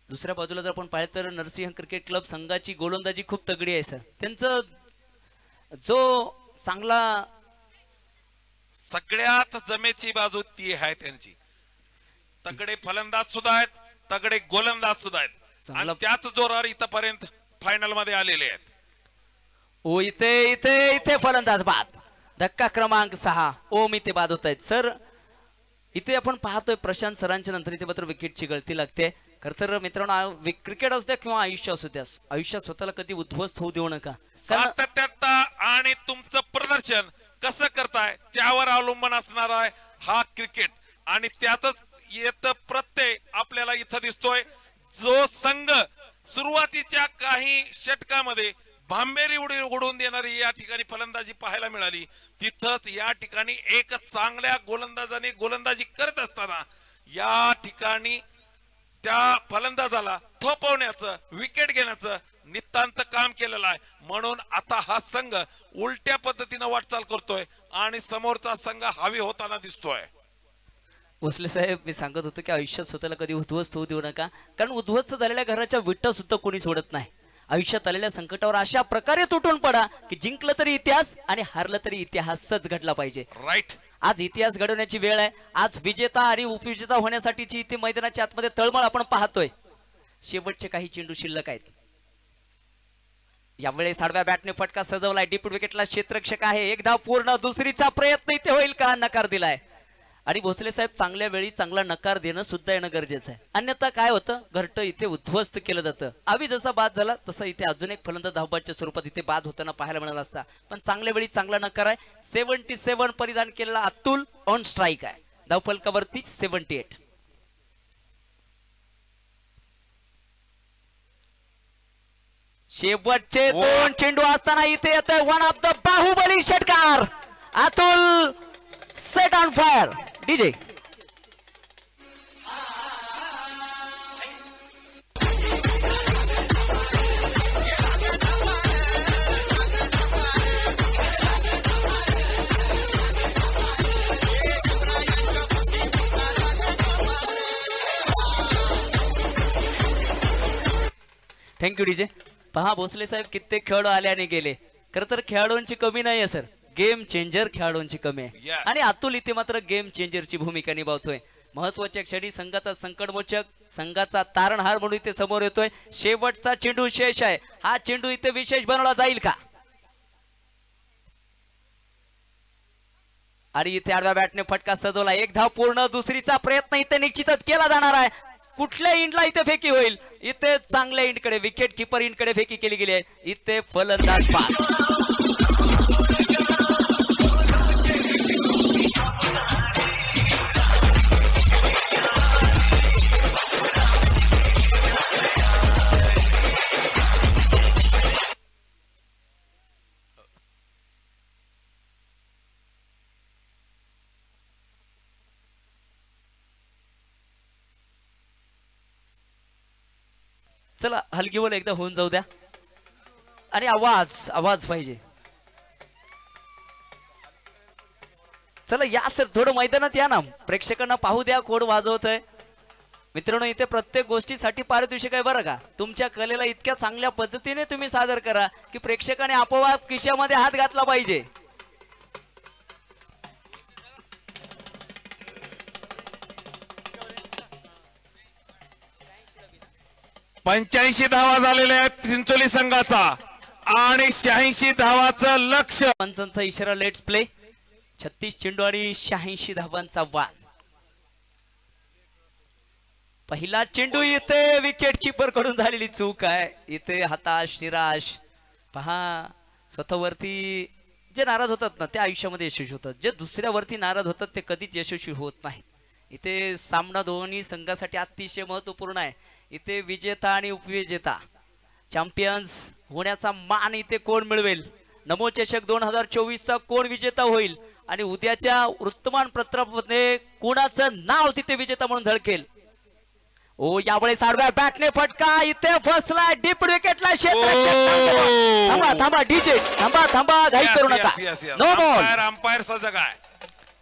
दुसऱ्या बाजूला जर आपण पाहिलं तर नरसिंह क्रिकेट क्लब संघाची गोलंदाजी खूप तगडी आहे सर. त्यांचं जो चांगला सगळ्यात जमेची बाजू ती आहे त्यांची. तगडे फलंदाज सुद्धा आहेत, तगडे गोलंदाज सुद्धा आहेत आणि त्याच जोरावर इथपर्यंत फायनल मध्ये आलेले आहेत. ओ इथे इथे इथे फलंदाज बाद. धक्का क्रमांक 6. ओम इथे बाद होत आहेत सर. इथे आपण पाहतोय प्रशांत सरांच्या नंतर इथे मात्र विकेटची गळती लागते. खरं तर मित्रांनो क्रिकेट असू द्या किंवा आयुष्य असू द्या आयुष्यात स्वतःला कधी उद्ध्वस्त होऊ देऊ नका. सातत्यता आणि तुमचं प्रदर्शन कसं करताय त्यावर अवलंबून असणार आहे हा क्रिकेट. आणि त्यातच येत प्रत्यय आपल्याला इथं दिसतोय. जो संघ सुरुवातीच्या काही षटकामध्ये भांबेरी उडून देणारी या ठिकाणी फलंदाजी पाहायला मिळाली तिथंच या ठिकाणी एक चांगल्या गोलंदाजाने गोलंदाजी करत असताना या ठिकाणी त्या फलंदाजाला थोपवण्याचं विकेट घेण्याचं नितांत काम केलेलं आहे. म्हणून आता हा संघ उलट्या पद्धतीने वाटचाल करतोय आणि समोरचा संघ हवी होताना दिसतोय. भोसले साहेब मी सांगत होतो की आयुष्यात स्वतःला कधी उद्ध्वस्त होऊ देऊ नका. कारण उद्ध्वस्त झालेल्या घराच्या विटा सुद्धा कोणी सोडत नाही. आयुष्यात आलेल्या संकटावर अशा प्रकारे तुटून पडा की जिंकलं तरी इतिहास आणि हारलं तरी इतिहासच घडला पाहिजे. राईट. आज इतिहास घडवण्याची वेळ आहे. आज विजेता आणि उपविजेता होण्यासाठीची इथे मैदानाच्या आतमध्ये तळमळ आपण पाहतोय. शेवटचे काही चेंडू शिल्लक आहेत. यावेळेस आडव्या बॅटने फटका सजवलाय. डीप विकेटला क्षेत्ररक्षक आहे. एक धाव पूर्ण. दुसरीचा प्रयत्न इथे होईल का? नकार दिलाय. आणि भोसले साहेब चांगल्या वेळी चांगला नकार देणं सुद्धा येणं गरजेचं आहे. अन्यथा काय होतं घरटं इथे उद्ध्वस्त केलं जातं. अभि जसा बाद झाला तसा इथे अजून एक फलंदाज धावबादच्या स्वरूपात इथे बाद होताना पाहायला मिळाला असता. पण चांगल्या वेळी चांगला नकार आहे. 77 परिधान केलेला अतुल ऑन स्ट्राईक आहे. धावफलकावरती 78. शेवटचे 2 चेंडू असताना इथे येतोय वन ऑफ द बाहुबली षटकार. Atul set on fire DJ. Thank you DJ. पहा भोसले साहेब कित्येक खेळाडू आले आणि गेले. खर तर खेळाडूंची कमी नाही आहे सर, गेम चेंजर खेळाडूंची कमी आहे. Yes. आणि अतुल इथे मात्र गेम चेंजरची भूमिका निभावतोय. महत्वाच्या क्षणी संघाचा संकटमोचक, संघाचा तारणहार म्हणून इथे समोर येतोय. शेवटचा चेंडू शेष आहे. हा चेंडू इथे विशेष बनवला जाईल का? आणि इथे आडव्या बॅटने फटका सजवला. एक धाव पूर्ण. दुसरीचा प्रयत्न इथे निश्चितच केला जाणार आहे. कुठल्या इंडला इथे फेकी होईल? इथे चांगल्या इंडकडे, विकेट किपर इंडकडे फेकी केली गेली आहे. इथे फलंदाज बाद. चला हलकी बोल एकदा होऊन जाऊ द्या. आणि आवाज आवाज पाहिजे. चला या सर, थोडं मैदानात या ना, प्रेक्षकांना पाहू द्या कोण वाजवत आहे. मित्रांनो इथे प्रत्येक गोष्टीसाठी पारितोषिक आहे बरं का. तुमच्या कलेला इतक्या चांगल्या पद्धतीने तुम्ही सादर करा की प्रेक्षकाने आपोआप खिशामध्ये हात घातला पाहिजे. पंच्याऐंशी धावा झालेल्या आहेत चिंचोली संघाचा आणि 86 धावाचं लक्ष्य. पंचांचा इशारा लेट्स प्ले. 36 चेंडू आणि 86 धावांचा वान. पहिला चेंडू इथे विकेट किपर कडून झालेली चूक आहे. इथे हताश निराश. पहा स्वतःवरती जे नाराज होतात ना ते आयुष्यामध्ये यशस्वी होतात. जे दुसऱ्यावरती नाराज होतात ते कधीच यशस्वी होत नाही. इथे सामना दोन्ही संघासाठी अतिशय महत्वपूर्ण आहे. इथे विजेता आणि उपविजेता चॅम्पियन्स होण्याचा मान इथे कोण मिळवेल? नमो चषक 2024 चा कोण विजेता होईल? आणि उद्याच्या वृत्तमानपत्रामध्ये कोणाचं नाव तिथे विजेता म्हणून झळकेल? ओ यावेळेस आडव्या बॅटने फटका इथे फसला. डीप विकेटला क्षेत्र. थांबा थांबा डीजे, थांबा थांबा, घाई करू नका. No ball. अंपायर सजग आहे.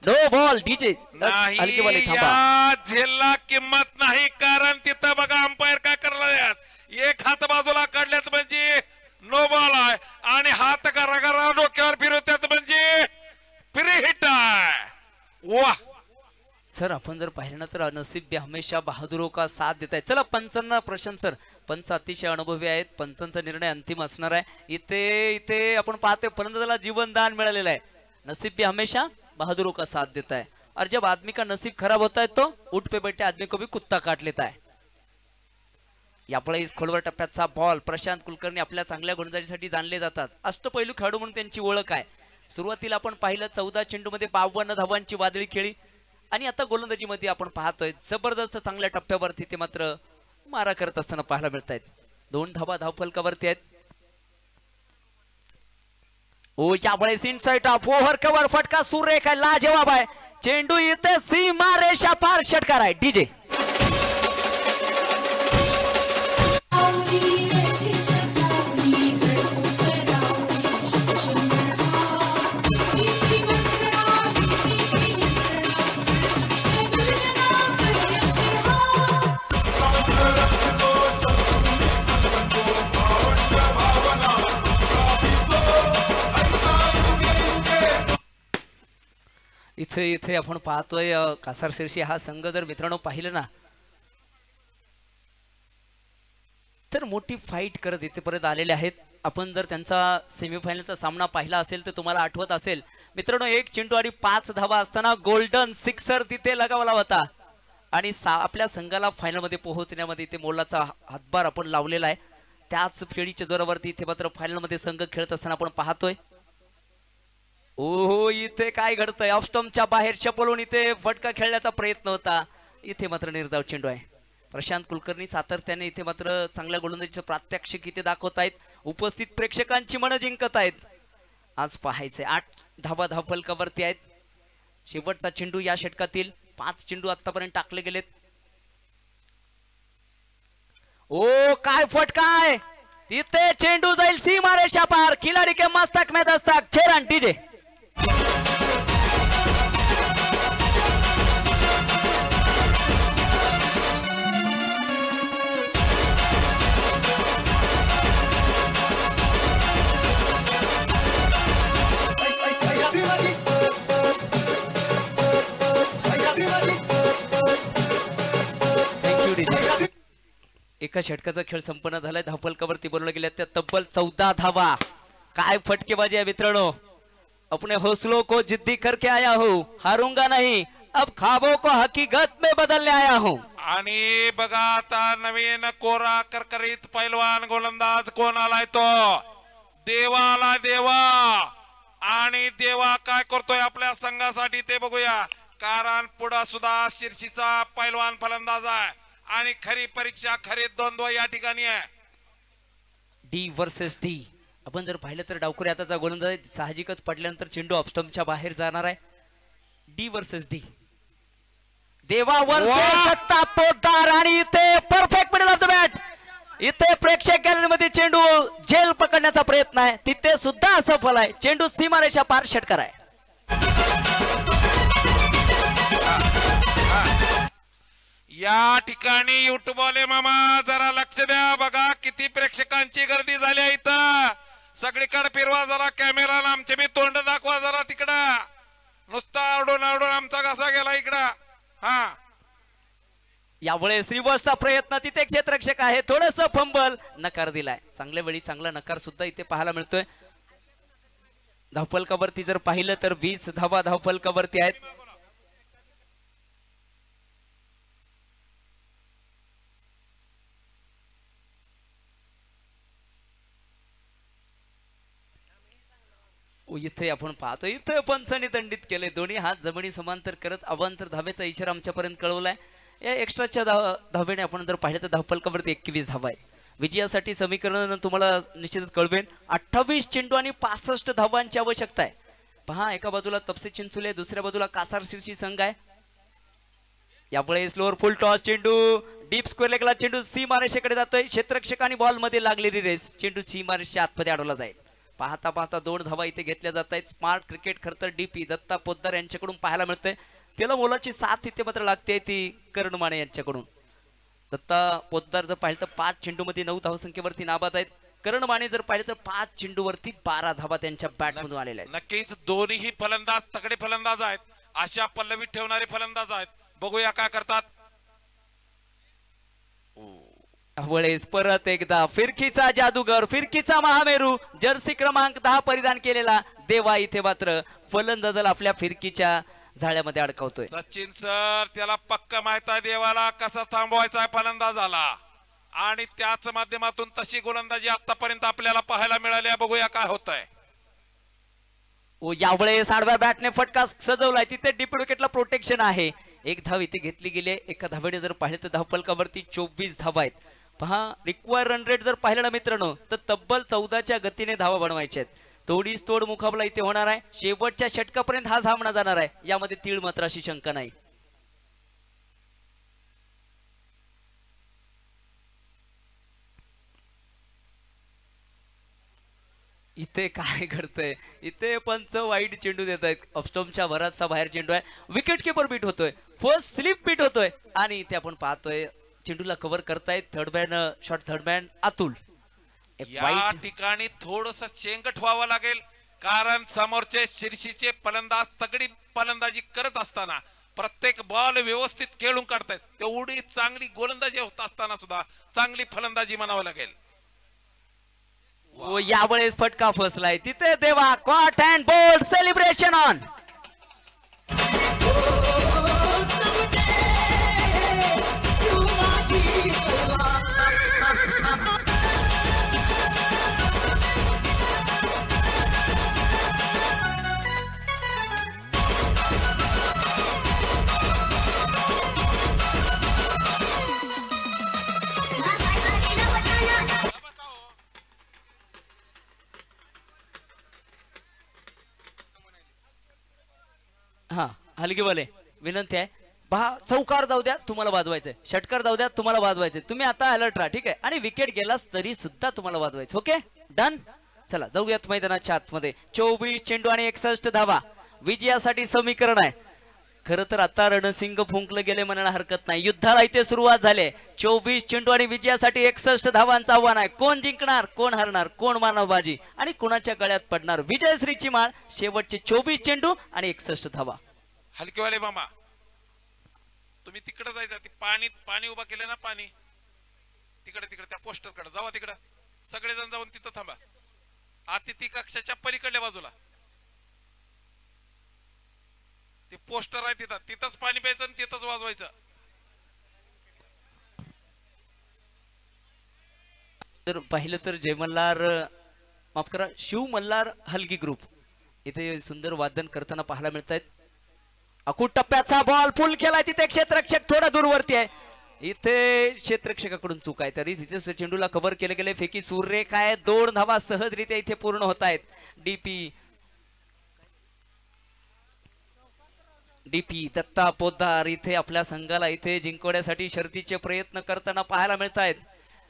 No ball DJ. नाही या झेलला किंमत नाही, कारण तिथं बघा अंपायर काय करणार. एक हात बाजूला काढल्यात म्हणजे नो बॉल आहे आणि हात गरागरा डोक्यावर फिरवतात म्हणजे फ्री हिट आहे. वाह सर, आपण जर पाहिलं ना तर नसीब भी हमेशा बहादुरों का साथ देत आहे. चला पंचांना प्रश्न सर. पंच अतिशय अनुभवी आहेत. पंचांचा निर्णय अंतिम असणार आहे. इथे आपण पाहतोय फलंदाजाला जीवनदान मिळालेलं आहे. नसीब भी हमेशा बहादुरों का साथ देता है और जब आदमी का नसीब खराब होता है तो उठ पे बैठे आदमी को भी कुत्ता काट लेता है. यापुढे खोलवर टप्प्याचा बॉल. प्रशांत कुलकर्णी आपल्या चांगल्या गोलंदाजीसाठी जाणले जातात. अष्टपैलू खेळाडू म्हणून त्यांची ओळख आहे. सुरुवातीला आपण पाहिलं 14 चेंडूमध्ये 52 धावांची वादळी खेळी आणि आता गोलंदाजीमध्ये आपण पाहतोय जबरदस्त चांगल्या टप्प्यावरती ते मात्र मारा करत असताना पाहायला मिळत आहेत. 2 धावा धावफलकावरती आहेत. ओ यावेळेस इनसाइड ऑफ ओव्हर कव्हर फटका सुरेख आहे, लाजवाब आहे. चेंडू इथे सीमा रेषा पार षटकार आहे. डीजे इथे आपण पाहतोय कासार शिरशी हा संघ जर मित्रांनो पाहिलं ना तर मोठी फाईट करत इथेपर्यंत आलेले आहेत. आपण जर त्यांचा सेमीफायनलचा सामना पाहिला असेल तर तुम्हाला आठवत असेल मित्रांनो 1 चेंडू आणि 5 धावा असताना गोल्डन सिक्सर तिथे लगावला होता आणि आपल्या संघाला फायनल मध्ये पोहोचण्यामध्ये इथे मोलाचा हातभार आपण लावलेला आहे. त्याच फेडीच्या जोरावरती इथे मात्र फायनल मध्ये संघ खेळत असताना आपण पाहतोय. ओहो इथे काय घडतंय? ऑफ स्टंपच्या बाहेर चपलून इथे फटका खेळण्याचा प्रयत्न होता. इथे मात्र निर्धाव चेंडू आहे. प्रशांत कुलकर्णी सातत्याने इथे मात्र चांगल्या गोलंदाजीचं प्रात्यक्षिक इथे दाखवत आहेत. उपस्थित प्रेक्षकांची मनं जिंकत आहेत आज पाहायचंय 8 धावा धावफलकावरती आहेत. शेवटचा चेंडू या षटकातील 5 चेंडू आतापर्यंत टाकले गेलेत. ओ काय फटकाय, तिथे चेंडू जाईल सीमारेषा पार. खिलाडी के मस्तक में दस्तक. छेरान डीजे एका षटकाचा खेळ संपन्न झालाय. धावफलकावरती बोलवल्या गेल्या त्या तब्बल 14 धावा. काय फटकेबाजी आहे मित्रांनो. अपने हौसलों को जिद्दी करके आया हूं, हारूंगा नहीं, अब ख्वाबों को हकीकत में बदलने आया हूं. आणि बघा आता नवीन कोरा करकरीत पैलवान गोलंदाज कोण आलाय तो देवाला. देवा आणि देवा काय करतोय आपल्या संघासाठी ते बघूया. कारण पुढे सुद्धा शिर्षीचा पैलवान फलंदाज आहे आणि खरी परीक्षा खरी द्वंद्व या ठिकाणी आहे. D versus D. आपण जर पाहिलं तर डावखुरी आताचा गोलंदाज साहजिकच पडल्यानंतर चेंडू ऑफस्टंपच्या बाहेर जाणार आहे. D versus D. देवा वर्सेस दत्ता पोद्दार आणि इथे perfect middle of the bat. इथे प्रेक्षक गॅलरीमध्ये चेंडू झेल पकडण्याचा प्रयत्न आहे, तिथे सुद्धा असफल आहे. चेंडू सीमारेषा पार षटकार आहे. या ठिकाणी युट्यूबवाले मामा जरा लक्ष द्या. बघा किती प्रेक्षकांची गर्दी झाली आहे इथं. सगळीकडे फिरवा जरा कॅमेरा. आमचे बी तोंड दाखवा जरा तिकडं. नुसता आवडून आवडून आमचा कसा गेला इकडं. हा यावेळेस रिव्हर्सचा प्रयत्न, तिथे क्षेत्ररक्षक आहे, थोडस फंबल, नकार दिलाय. चांगल्या वेळी चांगला नकार सुद्धा इथे पाहायला मिळतोय. धावफलकावरती जर पाहिलं तर 20 धावा धावफलकावरती आहेत. इथे आपण पाहतो इथे पंचांनी दंडित केले. दोन्ही हात जमिनी समांतर करत अवांतर धावेचा इशारा आमच्यापर्यंत कळवलाय. या एक्स्ट्राच्या धावेने आपण जर पाहिलं तर धावफलकावरती 21 धावा आहेत. विजयासाठी समीकरण तुम्हाला निश्चितच कळवेन. 28 चेंडू आणि 65 धावांची आवश्यकता आहे. पहा एका बाजूला तपसे चिंचोली, दुसऱ्या बाजूला कासार शिर्शी संघ आहे. यापुढे स्लोअर फुल टॉस चेंडू डीप स्क्वेअर लेगला चेंडू सीमारेषेकडे जातोय. क्षेत्ररक्षक आणि बॉल मध्ये लागलेली रेस. चेंडू सीमारेषेच्या आतमध्ये अडवला जाईल. पाहता पाहता 2 धावा इथे घेतल्या जात आहेत. स्मार्ट क्रिकेट खरं तर डीपी दत्ता पोद्दार यांच्याकडून पाहायला मिळतंय. त्याला मोलाची साथ इथे मात्र लागते ती करण माने यांच्याकडून. दत्ता पोद्दार जर पाहिलं तर 5 चेंडूमध्ये 9 धावसंख्येवरती नाबाद आहेत. करण माने जर पाहिलं तर 5 चेंडूवरती 12 धावा त्यांच्या बॅटमधून आलेल्या आहेत. नक्कीच दोन्ही फलंदाज तगडे फलंदाज आहेत. अशा पल्लवीत ठेवणारे फलंदाज आहेत. बघूया काय करतात. वेळेस परत एकदा फिरकीचा जादूगर, फिरकीचा महामेरू, जर्सी क्रमांक 10 परिधान केलेला देवा इथे मात्र फलंदाजाला आपल्या फिरकीच्या झाड्यामध्ये अडकवतोय. सचिन सर त्याला पक्का माहित आहे देवाला कसा थांबवायचा आहे फलंदाजाला आणि त्याच माध्यमातून तशी गोलंदाजी आतापर्यंत आपल्याला पाहायला मिळाली. बघूया काय होत आहे. यावेळेस आडव्या बॅटने फटका सजवलाय. तिथे डीप विकेटला प्रोटेक्शन आहे. 1 धाव इथे घेतली गेली. एका धावेने जर पाहिलं तर धावफलकावरती 24 धावा आहेत. पहा रिक्वायर रन रेट जर पाहिलं ना मित्रांनो तर तब्बल 14च्या गतीने धावा बनवायच्या आहेत. तोडीस तोड मुकाबला इथे होणार आहे. शेवटच्या षटकापर्यंत हा सामना जाणार आहे. यामध्ये तीळ मात्र अशी शंका नाही. इथे काय घडतंय. इथे पंच वाईट चेंडू देत आहेत. ऑफस्टॉपच्या भराचा बाहेर चेंडू आहे. विकेट किपर बीट होतोय. फर्स्ट स्लिप बीट होतोय आणि इथे आपण पाहतोय चेंडूला कव्हर करतायत third man shot third man Atul. या ठिकाणी थोडस चेंगट व्हावं लागेल कारण समोरचे शिर्षीचे फलंदाज तगडी फलंदाजी करत असताना प्रत्येक बॉल व्यवस्थित खेळून काढतायत. तेवढी चांगली गोलंदाजी होत असताना सुद्धा चांगली फलंदाजी म्हणावं लागेल. यावेळेस फटका फसलाय. तिथे देवा caught and bowled celebration on. हा हलगीवाले विनंती आहे पहा चौकार जाऊ द्या तुम्हाला वाजवायचंय षटकार जाऊ द्या तुम्हाला वाजवायचंय तुम्ही आता अलर्ट राहा ठीक आहे आणि विकेट गेलास तरी सुद्धा तुम्हाला वाजवायचं ओके डन चला जाऊयात मैदानाच्या आतमध्ये 24 चेंडू आणि 61 धावा विजयासाठी समीकरण आहे खरं तर आता रणसिंग फुंकलं गेले म्हणायला हरकत नाही युद्धाला इथे सुरुवात झाली 24 चेंडू आणि विजयासाठी 61 धावांचं आव्हान आहे कोण जिंकणार कोण हरणार कोण मानव बाजी आणि कोणाच्या गळ्यात पडणार विजयश्रीची माळ शेवटचे 24 चेंडू आणि 61 धावा हलकेवाले मामा तुम्ही तिकडे जायचं ती पाणी उभा केलं ना पाणी तिकडे त्या पोस्टर कडे जावा तिकडे सगळेजण जाऊन तिथं थांबा अतिथी कक्षाच्या पलीकडल्या बाजूला ते पोस्टर आहे तिथंच पाणी प्यायचं आणि तिथंच वाजवायचं तर पाहिलं तर जय मल्हार माफ करा शिव मल्हार हलगी ग्रुप इथे सुंदर वादन करताना पाहायला मिळत आहेत अकूट टप्प्याचा बॉल फुल केलाय तिथे क्षेत्ररक्षक थोडा दूरवरती आहे इथे क्षेत्ररक्षकाकडून चूक आहे तरी तिथे चेंडूला कव्हर केले गेले फेकी सूर्यरेख आहे 2 धावा सहजरित्या इथे पूर्ण होत आहेत डीपी दत्ता पोद्दार इथे आपल्या संघाला इथे जिंकवण्यासाठी शर्तीचे प्रयत्न करताना पाहायला मिळत आहेत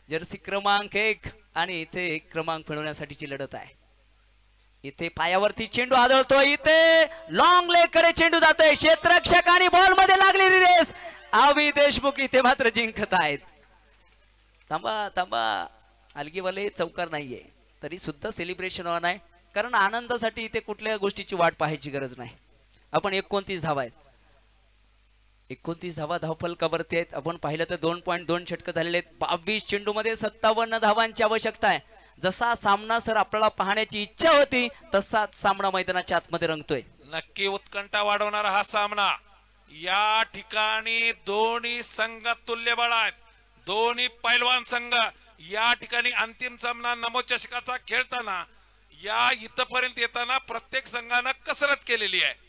जर्सी क्रमांक 1 आणि इथे 1 क्रमांक मिळवण्यासाठीची लढत आहे इथे पायावरती चेंडू आदळतोय इथे लॉंग लेग कडे चेंडू जातोय क्षेत्ररक्षक आणि बॉल मध्ये लागलेली रेस आवी देशमुख इथे मात्र जिंकत आहेत थांबा अलगीवाले चौकार नाहीये तरी सुद्धा सेलिब्रेशन ऑन आहे कारण आनंदासाठी इथे कुठल्या गोष्टीची वाट पाहायची गरज नाही आपण 29 धावा आहेत 29 धावा धावफलकावरती आहेत आपण पाहिलं तर 2.2 षटक झालेले आहेत 22 चेंडू मध्ये 57 धावांची आवश्यकता आहे जसा सामना सर आपल्याला पाहण्याची इच्छा होती तसाच सामना मैदानाच्या आतमध्ये रंगतोय नक्की उत्कंठा वाढवणारा हा सामना या ठिकाणी दोन्ही संघ तुल्यबळ आहेत दोन्ही पैलवान संघ या ठिकाणी अंतिम सामना नमोचषकाचा खेळताना या इथपर्यंत येताना प्रत्येक संघानं कसरत केलेली आहे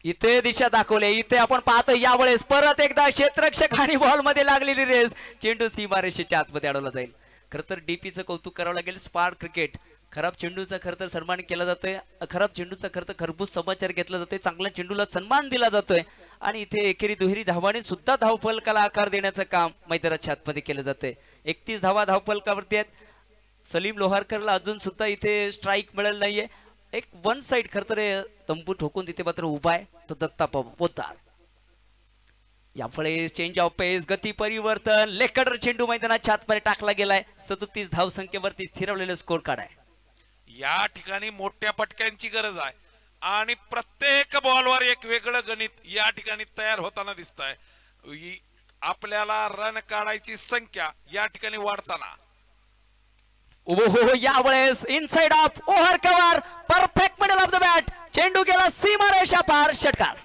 इथे दिशा दाखवली इथे आपण पाहतो यावेळेस परत एकदा क्षेत्ररक्षक आणि बॉल मध्ये लागलेली रेस चेंडू सीमारेषेच्या आतमध्ये अडवला जाईल खर तर डीपीचं कौतुक करावं लागेल स्पार्क क्रिकेट खराब चेंडूचा खर तर सन्मान केला जातोय खराब चेंडूचा खर तर खरबूज समाचार घेतला जातोय चांगल्या चेंडूला सन्मान दिला जातोय आणि इथे एकेरी दुहेरी धावाने सुद्धा धावफलकाला आकार देण्याचं काम मैदानाच्या आतमध्ये केलं जातंय 31 धावा धावफलकावरती आहेत सलीम लोहारकरला अजून सुद्धा इथे स्ट्राईक मिळालं नाहीये एक वन साइड खर तर तंबू ठोकून तिथे मात्र उभा आहे तो दत्ता पोद्दार यामुळे चेंज ऑफ पेस गती परिवर्तन लेकडर चेंडू मैदानाच्या आतमध्ये टाकला गेलाय 37 धाव संख्येवरती स्थिरवलेलं स्कोर कार्ड आहे या ठिकाणी मोठ्या पटक्यांची गरज आहे आणि प्रत्येक बॉलवर एक वेगळं गणित या ठिकाणी तयार होताना दिसत आहे आपल्याला रन काढायची संख्या या ठिकाणी वाढताना यावेळेस inside of over cover perfect middle of the bat चेंडू गेला सीमारेषा पार षटकार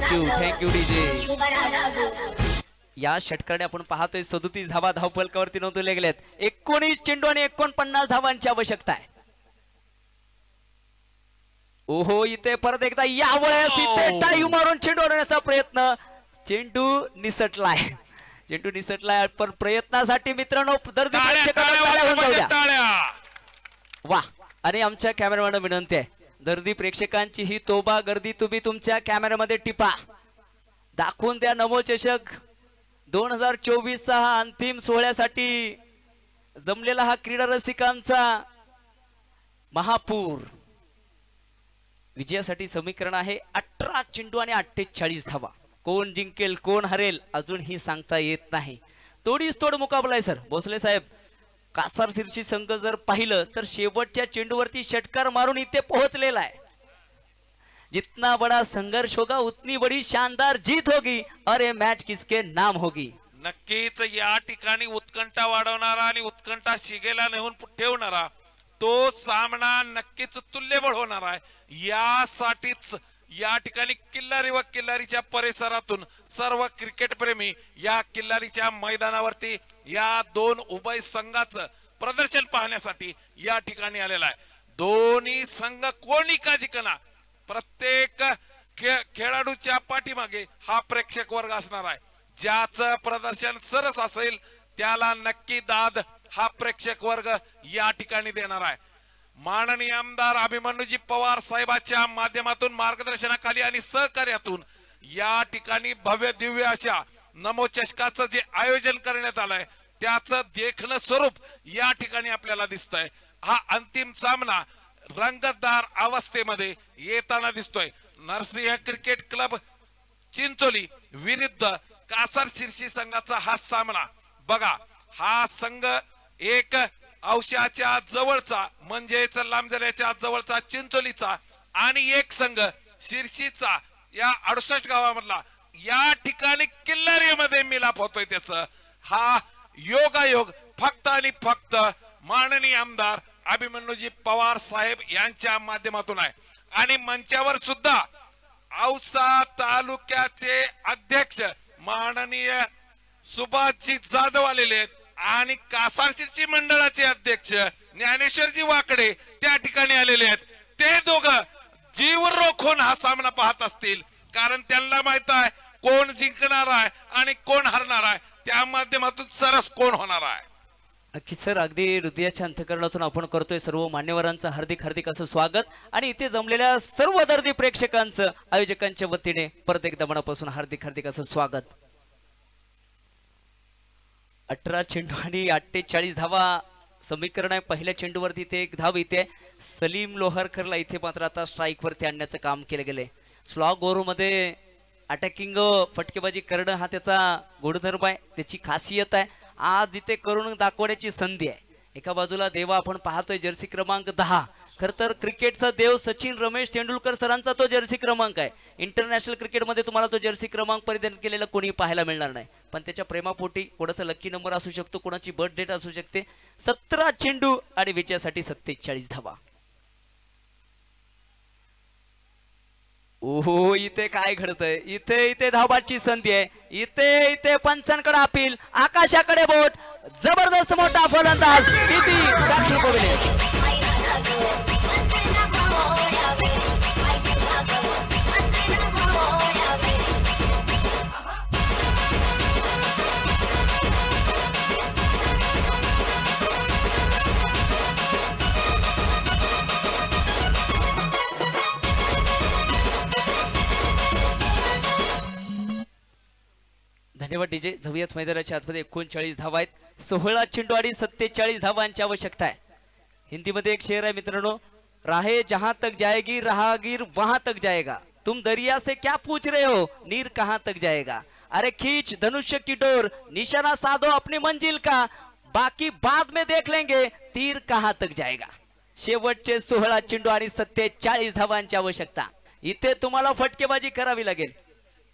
थँक्यू डीजे या षटकाने आपण पाहतोय 37 धावा धावफलकावरती नोंदवले गेलेत 19 चेंडू आणि 49 धावांची आवश्यकता आहे ओहो इथे परत एकदा यावेळेस इथे टाईम मारून चेंडू आणण्याचा प्रयत्न चेंडू निसटलाय पण प्रयत्नासाठी मित्रांनो दर्दी वा आणि आमच्या कॅमेरामॅन विनंती आहे दर्दी प्रेक्षकांची ही तोबा गर्दी तुम्ही तुमच्या कॅमेऱ्यामध्ये टिपा दाखवून द्या नमोचषक 2024 चा हा अंतिम सोहळ्यासाठी जमलेला हा क्रीडा रसिकांचा महापूर विजयासाठी समीकरण आहे 18 चेंडू आणि 48 धावा कोण जिंकेल कोण हरेल अजून ही सांगता येत नाही तोडीस तोड मुकाबला आहे सर भोसले साहेब कासार शिरशी संघ जर पाहिलं तर शेवटच्या चेंडूवरती षटकार मारून इथे पोहोचलेला आहे जितना बड़ा संघर्ष होगा उतनी बड़ी शानदार जीत होगी और ये मैच किसके नाम होगी नक्कीच या ठिकाणी उत्कंठा वाढवणारा आणि उत्कंठा शिगेला नेऊन ठेवणारा तो सामना नक्कीच तुल्यबळ होणार आहे यासाठीच या ठिकाणी किल्लारी व किल्लारीच्या परिसरातून सर्व क्रिकेट प्रेमी या किल्लारीच्या मैदानावरती या दोन उभय संघाचं प्रदर्शन पाहण्यासाठी या ठिकाणी आलेला आहे दोन्ही संघ कोणी का जिंकना प्रत्येक खेळाडूच्या पाठीमागे हा प्रेक्षक वर्ग असणार आहे. ज्याचं प्रदर्शन सरस असेल त्याला नक्की दाद हा प्रेक्षक वर्ग या ठिकाणी देणार आहे. माननीय आमदार अभिमन्यूजी पवार साहेबांच्या माध्यमातून मार्गदर्शनाखाली आणि सहकार्यातून या ठिकाणी भव्य दिव्य अशा नमो चषकाचं जे आयोजन करण्यात आलंय त्याचं देखणं स्वरूप या ठिकाणी आपल्याला दिसतंय. हा अंतिम सामना रंगतदार अवस्थेमध्ये येताना दिसतोय. नरसिंह क्रिकेट क्लब चिंचोली विरुद्ध कासार शिर्शी संघाचा हा सामना बघा. हा संघ एक औशाच्या जवळचा म्हणजेच लांबजऱ्याच्या जवळचा चिंचोलीचा आणि एक संघ शिर्शीचा या 68 गावामधला या ठिकाणी किल्लारीमध्ये मिलाप होतोय. त्याच हा योगायोग फक्त आणि फक्त माननीय आमदार अभिमन्यूजी पवार साहेब यांच्या माध्यमातून आहे. आणि मंचावर सुद्धा औसा तालुक्याचे अध्यक्ष माननीय सुभाषजी जाधव आलेले आहेत आणि कासार शिर्शी मंडळाचे अध्यक्ष ज्ञानेश्वरजी वाकडे त्या ठिकाणी आलेले आहेत. ते दोघं जीव रोखून हा सामना पाहत असतील कारण त्यांना माहित आहे कोण जिंकणार आहे आणि कोण हरणार आहे. त्या माध्यमातून सरस कोण होणार आहे. नक्कीच सर, अगदी हृदयाच्या अंतःकरणातून आपण करतोय सर्व मान्यवरांचं हार्दिक हार्दिक असं स्वागत आणि इथे जमलेल्या सर्व दर्दी प्रेक्षकांचं आयोजकांच्या वतीने परत एकदा मनापासून हार्दिक हार्दिक असं स्वागत. 18 चेंडू आणि 48 धावा समीकरण आहे. पहिल्या चेंडूवरती इथे एक धाव येते. सलीम लोहरकरला इथे मात्र आता स्ट्राईक वरती आणण्याचं काम केलं गेलंय. स्लॉग ओव्हर मध्ये अटॅकिंग फटकेबाजी करणं हा त्याचा गुणधर्म आहे, त्याची खासियत आहे. आज इथे करून दाखवण्याची संधी आहे. एका बाजूला देवा आपण पाहतोय जर्सी क्रमांक 10. खर तर क्रिकेटचा देव सचिन रमेश तेंडुलकर सरांचा तो जर्सी क्रमांक आहे. इंटरनॅशनल क्रिकेटमध्ये तुम्हाला तो जर्सी क्रमांक परिधान केलेला कोणी पाहायला मिळणार नाही. पण त्याच्या प्रेमापोटी कोणाचा लकी नंबर असू शकतो, कोणाची बर्थ डेट असू शकते. 17 चेंडू आणि विजयासाठी 47 धावा. ओहो, इथे काय घडतंय? इथे धावबाची संधी आहे. इथे पंचांकडे अपील, आकाशाकडे बोट. जबरदस्त मोठा फलंदाज किती डॉक्टर कोविले. धन्यवाद डीजे. झवियत मैदानाच्या आतमध्ये 39 धावा आहेत. 16 चेंडू आणि 47 धावांची आवश्यकता आहे. हिंदीमध्ये एक शेर आहे मित्रांनो, राहे जहां तक जाएगी राहगीर वहां तक जाएगा, तुम दरिया से क्या पूछ रहे हो, नीर कहां तक जाएगा. अरे खींच धनुष्य की डोर, निशाना साधो अपनी मंजिल का, बाकी बाद में देख लेंगे तीर कहां तक जाएगा. शेवटचे 16 चेंडू आणि 47 धावांची आवश्यकता. इथे तुम्हाला फटकेबाजी करावी लागेल.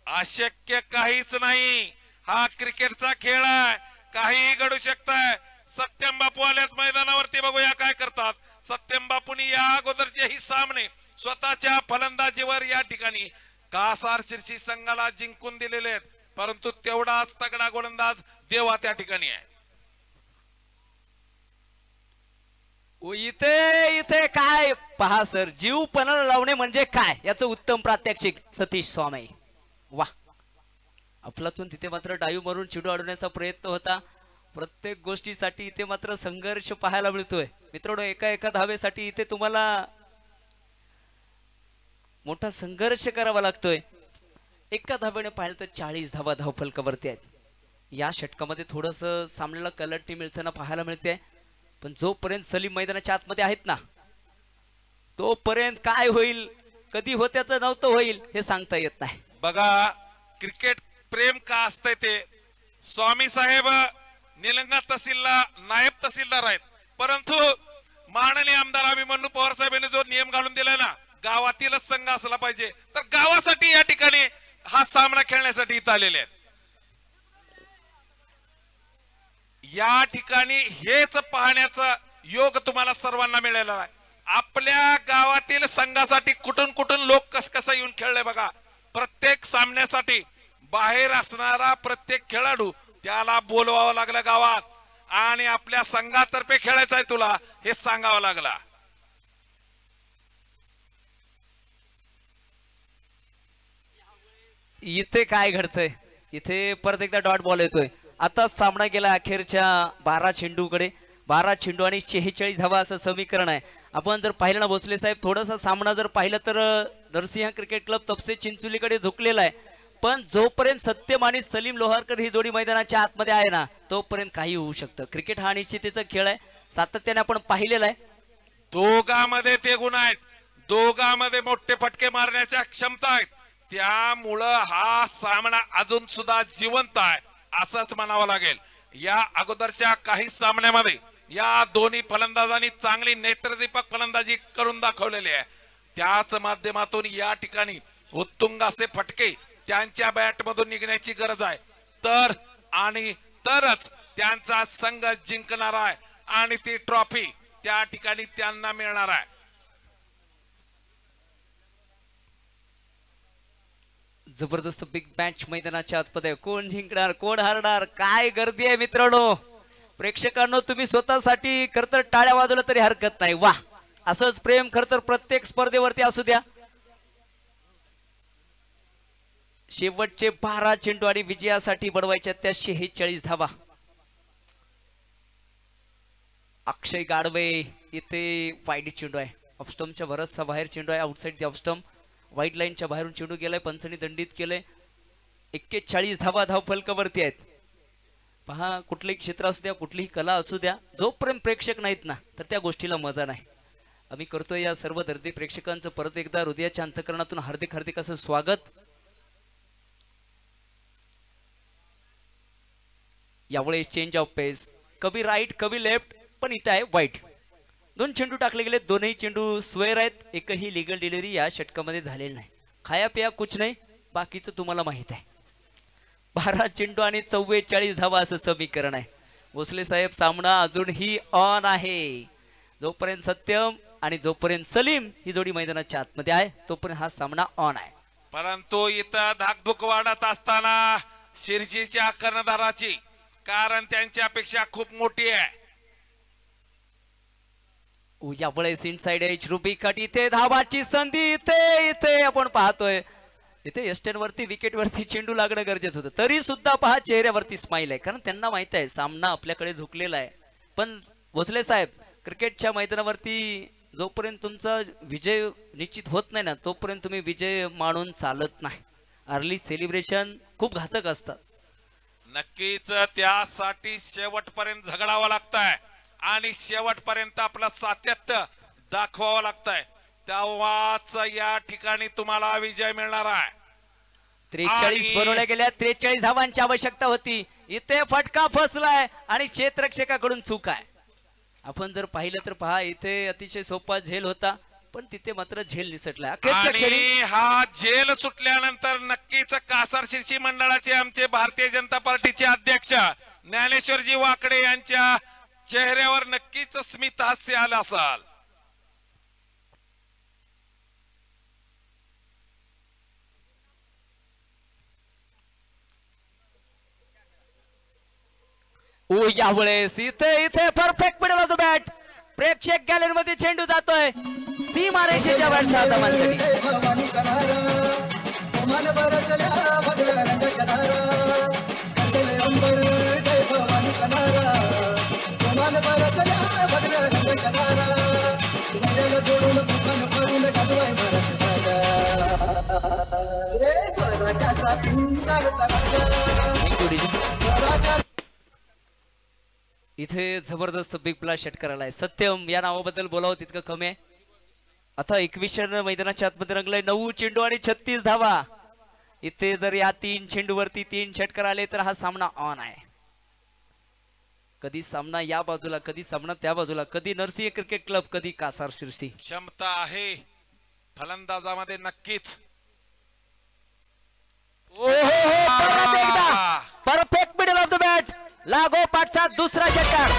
अशक्य काहीच नाही. हा क्रिकेटचा खेळ आहे, काहीही घडू शकतंय. सत्यम बापू आल्यात मैदानावरती, बघूया काय करतात. सत्यम बापूंनी या अगोदरचेही सामने स्वतःच्या फलंदाजीवर या ठिकाणी कासार शिर्शी संघाला जिंकून दिलेले आहेत. परंतु तेवढाच तगडा गोलंदाज देवा त्या ठिकाणी आहे. इथे काय पहा सर, जीव पणाला लावणे म्हणजे काय याचं उत्तम प्रात्यक्षिक सतीश स्वामी. वा, अफलातून तिथे मात्र डायू मारून चेंडू अडवण्याचा प्रयत्न होता. प्रत्येक गोष्टीसाठी इथे मात्र संघर्ष पाहायला मिळतोय मित्रांनो. एका धावेसाठी इथे तुम्हाला मोठा संघर्ष करावा लागतोय. एका धावेने पाहिलं तर 40 धावा धावफलकावरती आहेत. या षटकामध्ये थोडस सामन्याला कलटी मिळताना पाहायला मिळते. पण जोपर्यंत सलीम मैदानाच्या आतमध्ये आहेत ना, तोपर्यंत काय होईल, कधी होत्याचं नव्हतं होईल हे सांगता येत नाही. बघा, क्रिकेट प्रेम का असतंय ते. स्वामी साहेब निलंगा तहसीलला नायब तहसीलदार आहेत, परंतु माननीय आमदार अभिमन्यू पवार साहेबांनी जो नियम घालून दिलाय ना, गावातीलच संघ असला पाहिजे, तर गावासाठी या ठिकाणी हा सामना खेळण्यासाठी इथं आलेले आहेत. या ठिकाणी हेच पाहण्याचा योग तुम्हाला सर्वांना मिळालेला आहे. आपल्या गावातील संघासाठी कुठून कुठून लोक कसं येऊन खेळले बघा. प्रत्येक सामन्यासाठी बाहेर असणारा प्रत्येक खेळाडू त्याला बोलवावं लागलं गावात आणि आपल्या संघातर्फे खेळायचं आहे तुला हे सांगावं लागला. इथे काय घडतंय, इथे परत एकदा डॉट बॉल येतोय. आता सामना गेला अखेरच्या 12 चेंडूकडे. 12 चेंडू आणि 46 धावा असं समीकरण आहे. आपण जर पाहिलं ना भोसले साहेब, थोडासा सामना जर पाहिलं तर नरसिंह क्रिकेट क्लब तपसे चिंचोलीकडे झुकलेला आहे. पण जोपर्यंत सत्यम आणि सलीम लोहारकर ही जोडी मैदानाच्या आतमध्ये आहे ना, तोपर्यंत काही होऊ शकतं. क्रिकेट हा निश्चितीचा खेळ आहे, सातत्याने आपण पाहिलेला आहे. दोघांमध्ये ते गुण आहेत, दोघांमध्ये मोठे फटके मारण्याच्या क्षमता आहेत. त्यामुळं हा सामना अजून सुद्धा जिवंत आहे असंच म्हणावं लागेल. या अगोदरच्या काही सामन्यामध्ये या दोन्ही फलंदाजांनी चांगली नेत्रदीपक फलंदाजी करून दाखवलेली आहे. त्याच माध्यमातून या ठिकाणी उत्तुंग असे फटके त्यांच्या बॅट मधून निघण्याची गरज आहे. तर आणि तरच त्यांचा संघ जिंकणार आहे आणि ती ट्रॉफी त्या ठिकाणी त्यांना मिळणार आहे. जबरदस्त बिग मॅच मैदानाच्या आतमध्ये. कोण जिंकणार, कोण हारणार, काय गर्दी आहे मित्रांनो. प्रेक्षकांनो, तुम्ही स्वतःसाठी खरं तर टाळ्या वाजवलं तरी हरकत नाही. वा, असंच प्रेम खरं तर प्रत्येक स्पर्धेवरती असू द्या. शेवटचे 12 चेंडू आणि विजयासाठी बनवायच्या त्या 46 धावा. अक्षय गाडवे इथे वाईड चेंडू आहे, ऑफस्टमच्या बराचसा बाहेर चेंडू आहे, आउटसाइड द ऑफस्टम्प. व्हाईट लाईनच्या बाहेरून चेंडू गेलाय, पंचनी दंडित केलंय. 41 धावा धाव फलकावरती आहेत. पहा, कुठलंही क्षेत्र असू द्या, कुठलीही कला असू द्या, जोपर्यंत प्रेक्षक नाहीत ना तर त्या गोष्टीला मजा नाही. आम्ही करतोय या सर्व दर्दी प्रेक्षकांचं परत एकदा हृदयाच्या अंतकरणातून हार्दिक हार्दिक असं स्वागत. यावेळेस चेंज ऑफ पेस, कभी राईट कभी लेफ्ट, पण इथे आहे वाईट. 2 चेंडू टाकले गेले, दोनही चेंडू स्क्वेअर आहेत. एकही लिगल डिलिव्हरी या षटकामध्ये झालेली नाही. खाया पिया कुछ नाही, बाकीचं तुम्हाला माहित आहे. 12 चेंडू आणि 44 धावा असं समीकरण आहे. भोसले साहेब, सामना अजूनही ऑन आहे. जोपर्यंत सत्यम आणि जोपर्यंत सलीम ही जोडी मैदानाच्या आतमध्ये आहे तोपर्यंत हा सामना ऑन आहे. परंतु इथं धाकधूक वाढत असताना शिर्जीच्या कर्णधाराची, कारण त्यांची अपेक्षा खूप मोठी आहे. यावेळेस इनसाइड एज रुबी कट, इथे धावाची संधी, इथे इथे आपण पाहतोय इथे एस्टन वरती विकेट वरती चेंडू लागणं गरजेचं होतं. तरी सुद्धा पहा, चेहऱ्यावरती स्माइल आहे, कारण त्यांना माहित आहे सामना आपल्याकडे झुकलेला आहे. पण भोसले साहेब, क्रिकेटच्या मैदानावरती जोपर्यंत तुमचा विजय निश्चित होत नाही ना तोपर्यंत तुम्ही विजय मानून चालत नाही. अर्ली सेलिब्रेशन खूप घातक असतात. नक्कीच त्यासाठी शेवटपर्यंत झगडावं लागतंय आणि शेवटपर्यंत आपलं सातत्य दाखवावं लागतंय, तेव्हाच या ठिकाणी तुम्हाला विजय मिळणार आहे. 43 बनवल्या गेल्या, 43 धावांची आवश्यकता होती. इथे फटका फसलाय आणि क्षेत्ररक्षकाकडून चूक आहे. आपण जर पाहिलं तर पहा, इथे अतिशय सोपा झेल होता, पण तिथे मात्र झेल निसटला. आणि हा झेल सुटल्यानंतर नक्कीच कासार शिर्शी मंडळाचे आमचे भारतीय जनता पार्टीचे अध्यक्ष ज्ञानेश्वरजी वाकडे यांच्या चेहऱ्यावर नक्कीच स्मित हास्य आलं असाल. यावेळेस इथे इथे perfect middle of the bat. प्रेक्षक गॅलरी मध्ये चेंडू जातोय सीमा रेषेच्या वर साधामांसाठी. इथे जबरदस्त बिग प्लॅश षटकाराला आहे. सत्यम या नावाबद्दल बोलावं तितकं कमी आहे. आता 21 मैदानाच्या आतमध्ये रंगलाय. 9 चेंडू आणि 36 धावा. इथे जर या 3 चेंडूवरती 3 षटकार आले तर हा सामना ऑन आहे. कधी सामना या बाजूला, कधी सामना त्या बाजूला, कधी नरसिंह क्रिकेट क्लब, कधी कासार शिर्सी. क्षमता आहे फलंदाजामध्ये नक्कीच. Perfect middle of the bat. लागोपाठचा दुसरा षटकार.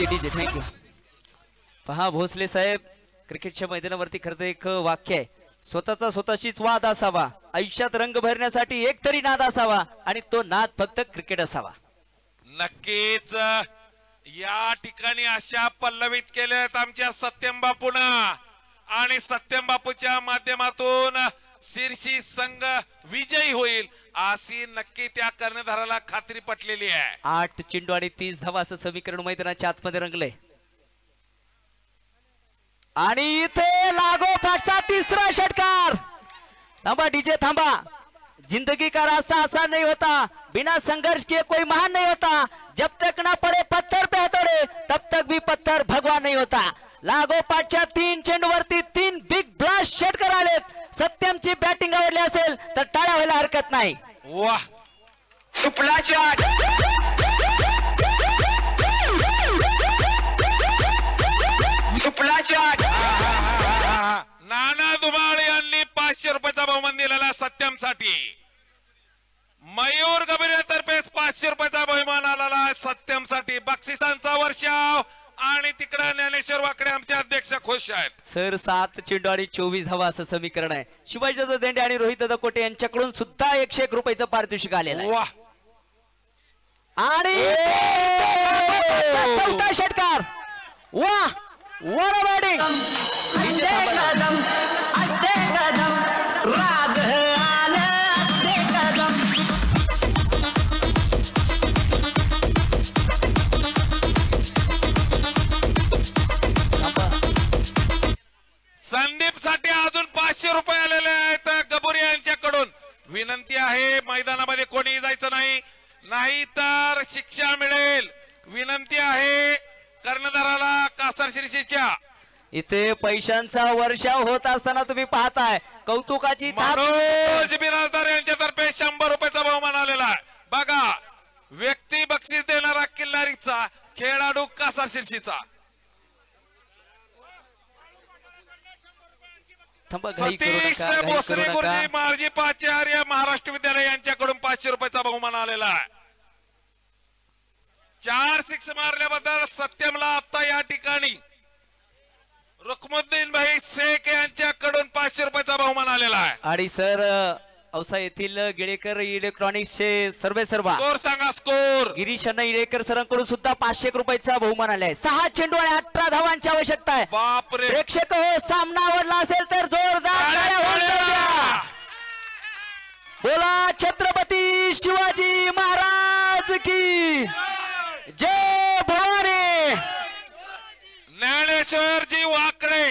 DJ thank you. पहा भोसले साहेब, क्रिकेटच्या मैदानावरती खरं तर एक वाक्य आहे स्वतःचा स्वतःशीच वाद असावा, आयुष्यात रंग भरण्यासाठी एक तरी नाद असावा आणि तो नाद फक्त क्रिकेट असावा. नक्कीच या ठिकाणी अशा पल्लवित केल्यात आमच्या सत्यम बापूना आणि सत्यम बापूच्या माध्यमातून शिरसी संघ विजयी होईल अशी नक्की त्या कर्णधाराला खात्री पटलेली आहे. 8 चेंडू आणि 30 धावा असं समीकरण मैदानाच्या आतमध्ये रंगले आणि इथे लागोपाठचा तिसरा षटकार. थांबा डीजे थांबा. जिंदगी का रास्ता आसान नहीं होता, बिना संघर्ष के कोई महान नहीं होता, जब तक ना पड़े पत्थर पे हथौड़े तब तक भी पत्थर भगवान नहीं होता. लागोपाठच्या 3 चेंडूवरती 3 बिग ब्लास्ट षटकार आलेत. सत्यमची बॅटिंग आवडली असेल तर टाळ्या व्हायला हरकत नाही. वाह सुपला शॉट सुपला शॉट नाना धुमाळ यांनी 500 रुपयाचा बहुमान दिलेला सत्यमसाठी. मयूर गबिरेतर्फे 500 रुपयाचा बहुमान आलेला सत्यमसाठी. बक्षिसांचा वर्षाव आणि तिकडे ज्ञानेश्वर वाकडे आमचे अध्यक्ष खुश आहेत. सर 7 चेंडू आणि 24 धावा असं समीकरण आहे. शिवाजीदादा देंडे आणि रोहितदादा कोटे यांच्याकडून सुद्धा 101 रुपयाचं पारितोषिक आलेलं आहे. वाह आणि चौथा षटकार. वाह वर बॅटिंग. असते कदम राज आलं असते कदम. संदीप साठी अजून 500 रुपये आलेले आहेत गबुरी यांच्याकडून. विनंती आहे मैदानामध्ये कोणी जायचं नाही, नाही तर शिक्षा मिळेल. विनंती आहे कर्णधाराला कासार शिरसीच्या. इथे पैशांचा वर्षाव होत असताना तुम्ही पाहताय कौतुकाची थाप. मनोज बिराजदार यांच्यातर्फे 100 रुपयाचा बहुमान आलेला आहे. बघा व्यक्ती बक्षीस देणारा किल्लारीचा, खेळाडू कासार शिरसीचा. थांबा, घाई करू सतीश नका, घाई भोसले करू गुरुजी नका. मार्जी पाचार्य महाराष्ट्र विद्यालय यांच्याकडून 500 रुपयाचा बहुमान आलेला आहे. 4 सिक्स मारल्याबद्दल सत्यमला आता या ठिकाणी रुकमुद्दीन भाई शेख यांच्याकडून 500 रुपयाचा बहुमान आलेला आहे. आणि सर औसा येथील गिळेकर इलेक्ट्रॉनिक्सचे सर्वे सर्वा स्कोर सांगा स्कोर. गिरीश अण्णा इळेकर सरांकडून सुद्धा 500 रुपयाचा बहुमान आलाय. 6 चेंडू आणि 18 धावांची आवश्यकता आहे. बापरे प्रेक्षक हो, सामना आवडला असेल तर जोरदार टाळ्या होऊन जाऊ द्या. बोला छत्रपती शिवाजी महाराज की जय भवानी. ज्ञानेश्वरजी वाकडे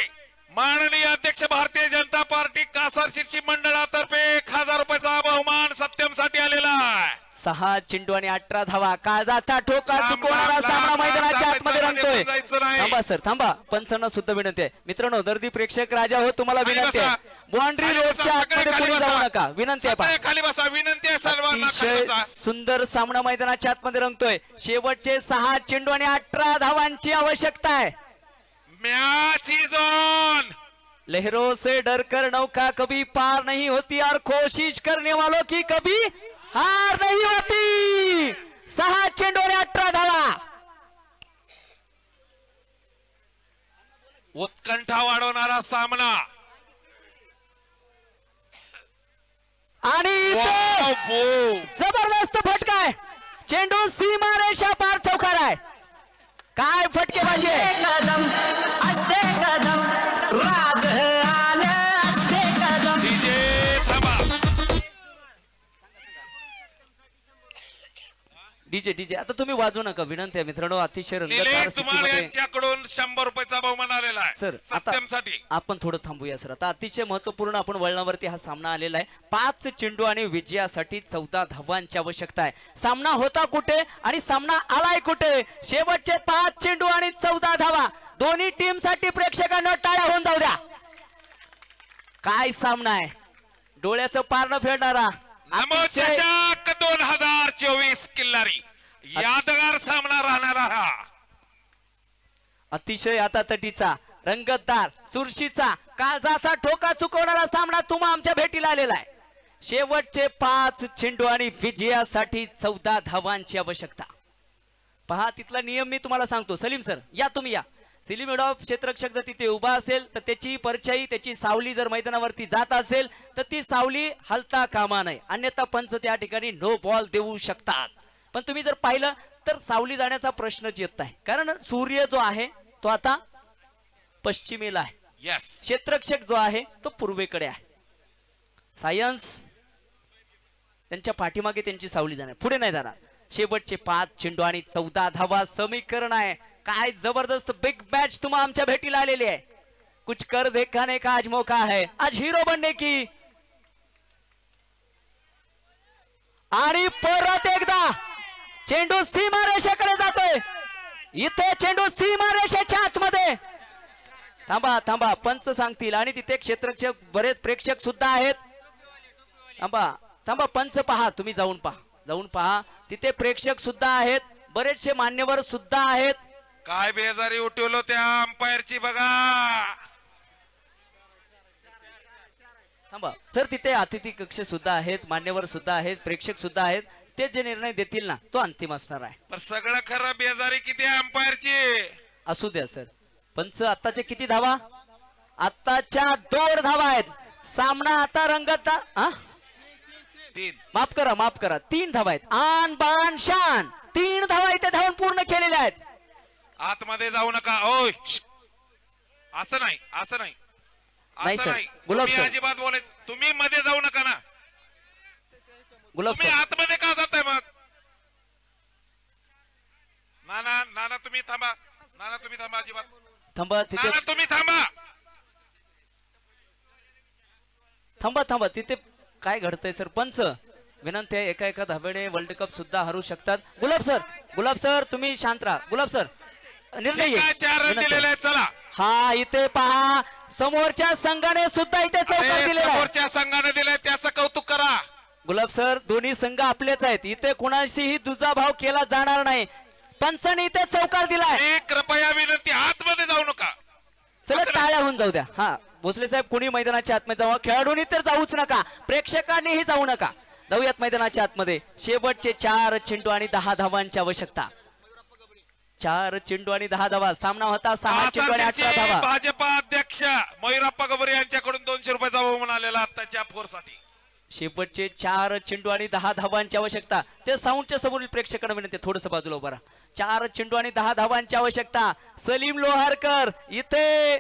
माननीय अध्यक्ष भारतीय जनता पार्टी कासार शिरसी मंडळातर्फे 1000 रुपयाचा बहुमान सत्यमसाठी आलेला आहे. 6 चेंडू आणि 18 धावा. काळजाचा ठोका चुकवणारा सामना मैदानाच्या आतमध्ये रंगतोय. थांबा सर थांबा, पंचांना सुद्धा विनंती आहे. मित्रांनो दर्दी प्रेक्षक राजा हो, तुम्हाला विनंती आहे बाउंड्री रोडच्या आतमध्ये कोणी जाऊ नका. विनंती आहे. खाली बसा. विनंती आहे सर्वांना खाली अतिशय बसा. सुंदर सामना मैदानाच्या आतमध्ये रंगतोय. शेवटचे 6 चेंडू आणि 18 धावांची आवश्यकता आहे. Match is on. लहरों से डर कर नौका कभी पार नहीं होती और कोशिश करने वालों की कभी हार नहीं होती. 6 चेंडू आणि 18 धावा. उत्कंठा वाढवणारा सामना. आणि इथे जबरदस्त फटका आहे. चेंडू सीमारेषा पार चौकार आहे. काय फटकेबाजी आहे. कदम असते कदम राज आलं असते कदम. डीजे थांबा. डीजे डीजे आता तुम्ही वाजू नका. विनंती आहे मित्रांनो, अतिशय रंगतदार निलेश तुम्हाला स्थितीमध्ये. यांच्याकडून 100 रुपयाचा बहुमान आलेला आहे सर आता सत्यमसाठी. आपण थोडं थांबूया सर. आता अतिशय महत्वपूर्ण आपण वळणावरती हा सामना आलेला आहे. 5 चेंडू आणि विजयासाठी 14 धावांची आवश्यकता आहे. सामना होता कुठे आणि सामना आलाय कुठे. शेवटचे 5 चेंडू आणि 14 धावा. दोन्ही टीम साठी प्रेक्षकांना टाळ्या होऊन जाऊ द्या. काय सामना आहे. डोळ्याचं पार न फेडणारा. नमोचषक 2024 किल्लारी यादगार सामना राहणारा हा. अतिशय आता तटीचा रंगतदार चुरशीचा काळजाचा ठोका चुकवणारा सामना तुम्हा आमच्या भेटीला आलेला आहे. शेवटचे 5 चेंडू आणि विजयासाठी 14 धावांची आवश्यकता. पहा तिथला नियम मी तुम्हाला सांगतो. सलीम सर या, तुम्ही या. सिलिमिडॉफ क्षेत्ररक्षक जर तिथे उभा असेल तर त्याची परछाई त्याची सावली जर मैदानावरती जात असेल तर ती सावली हलता कामा नये, अन्यथा पंच त्या ठिकाणी नो बॉल देऊ शकतात. पण तुम्ही जर पाहिलं तर सावली जाण्याचा प्रश्नच येत नाही, कारण सूर्य जो आहे तो आता पश्चिमेला आहे, यस, क्षेत्ररक्षक जो आहे तो पूर्वेकडे आहे. सायन्स त्यांच्या पाठीमागे त्यांची सावली जाणार, पुढे नाही जाणार. शेवटचे 5 चेंडू आणि 14 धावा समीकरण आहे. काय जबरदस्त बिग मॅच तुम्हा आमच्या भेटीला आलेली आहे. कुछ कर दिखाने का आज मौका है, आज हिरो बनने की. आणि परत एकदा चेंडू सीमारेषेकडे जातोय. इथे चेंडू सीमारेषेच्या आतमध्ये. थांबा थांबा, पंच सांगतील. आणि तिथे क्षेत्ररक्षक बरेच प्रेक्षक सुद्धा आहेत. थांबा थांबा, पंच पहा, तुम्ही जाऊन पहा. तिथे प्रेक्षक सुद्धा आहेत, बरेचसे मान्यवर सुद्धा आहेत. काय बेजारी उठवलो त्या अंपायरची बघा. थांबा सर, तिथे अतिथी कक्ष सुद्धा आहेत, मान्यवर सुद्धा आहेत, प्रेक्षक सुद्धा आहेत. ते जे निर्णय देतील ना तो अंतिम असणार आहे. पण सगळं खरं बेजारी किती अंपायरची असू द्या सर. पंच आत्ताचे किती धावा? आत्ताच्या 2 धावा आहेत. सामना आता रंगत. 3, माफ करा 3 धावा आहेत. आन बान शान 3 धावा इथे धावून पूर्ण केलेल्या आहेत. आतमध्ये जाऊ नका. ओय असं नाही, असं नाही, नाही असं सर, नाही. गुलाब तुम्ही सर. अजिबात बोलायचं, तुम्ही मध्ये जाऊ नका ना. गुलाब तुम्ही सर, आतमध्ये का जाताय मग? नाना तुम्ही थांबा. नाना तुम्ही थांबा, अजिबात. थांबा तिथे. नाना तुम्ही थांबा. थांबा तिथे. काय घडतंय सरपंच? विनंती आहे, एका धावेने वर्ल्ड कप सुद्धा हरू शकतात. गुलाब सर तुम्ही शांत राहा. गुलाब सर, निर्णय हे काय 4 रन दिलेले आहेत. चला, हा इथे पहा, समोरच्या संघाने सुद्धा इथे चौकार दिलेला आहे. समोरच्या संघाने दिलाय त्याचं कौतुक करा. गुलाब सर, दोन्ही संघ आपलेच आहेत. इथे कोणाशीही दुजाभाव केला जाणार नाही. पंचाने इथे चौकार दिलाय. कृपया विनंती, आतमध्ये जाऊ नका. चला टाळ्या होऊन जाऊ द्या. हा भोसले साहेब, कोणी मैदानाच्या आतमध्ये जाऊ, खेळाडूंनी तर जाऊच नका, प्रेक्षकांनीही जाऊ नका. जाऊयात मैदानाच्या आतमध्ये. शेवटचे 4 चेंडू आणि 10 धावांची आवश्यकता. 4 चेंडू आणि 10 धावा. सामना होता 6 चेंडू आणि 18 धावा. भाजपा अध्यक्ष मयुरप्पा गबरे यांच्याकडून 200 रुपयाचा बहुमान आलेला आताच्या 4 साठी. शेवटचे 4 चेंडू आणि 10 धावांची आवश्यकता. ते साऊंडच्या समोरील प्रेक्षकांना विनंती, थोडस बाजूला उभा राहा. 4 चेंडू आणि 10 धावांची आवश्यकता. सलीम लोहारकर इथे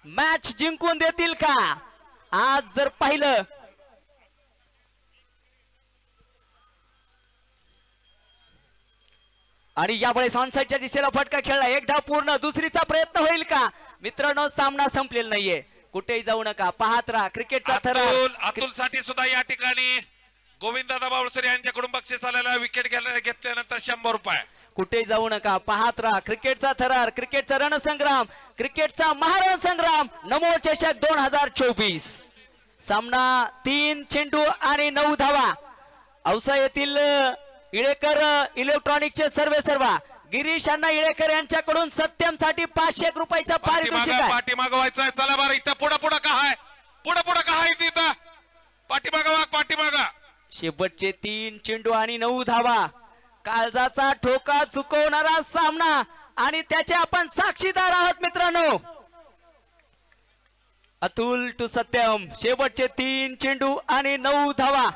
मॅच जिंकून देतील का? आज जर पाहिलं आणि यावेळेस ऑनसाइडच्या दिशेला फटका खेळला. 1 धाव पूर्ण. दुसरीचा प्रयत्न होईल का? मित्रांनो, सामना संपलेला नाहीये. कुठेही जाऊ नका, पाहत राहा क्रिकेटचा थरार. अतुल साठी सुद्धा या ठिकाणी गोविंददादा बावळसर यांच्याकडून बक्षीस आलेला. विकेट घेतल्यानंतर 100 रुपये. कुठेही जाऊ नका, पाहत राहा क्रिकेटचा थरार, क्रिकेटचा रणसंग्राम, क्रिकेटचा महारण संग्राम. नमो चषक 2024. सामना 3 चेंडू आणि 9 धावा. औसा येथील इळेकर इलेक्ट्रॉनिक्सचे सर्वेसर्वा गिरीश अण्णा इळेकर यांच्याकडून सत्यम साठी 500 रुपयाचा पारितोषिक आहे. पाठीमाग व्हायचंय. चला बरं, इथं पुढं का आहे? पुढं का आहे तिथं? पाठीमागा. शेवटचे 3 चेंडू आणि 9 धावा. काळजाचा ठोका चुकवणारा सामना आणि त्याचे आपण साक्षीदार आहोत मित्रांनो. अतुल टू सत्यम. शेवटचे 3 चेंडू आणि 9 धावा.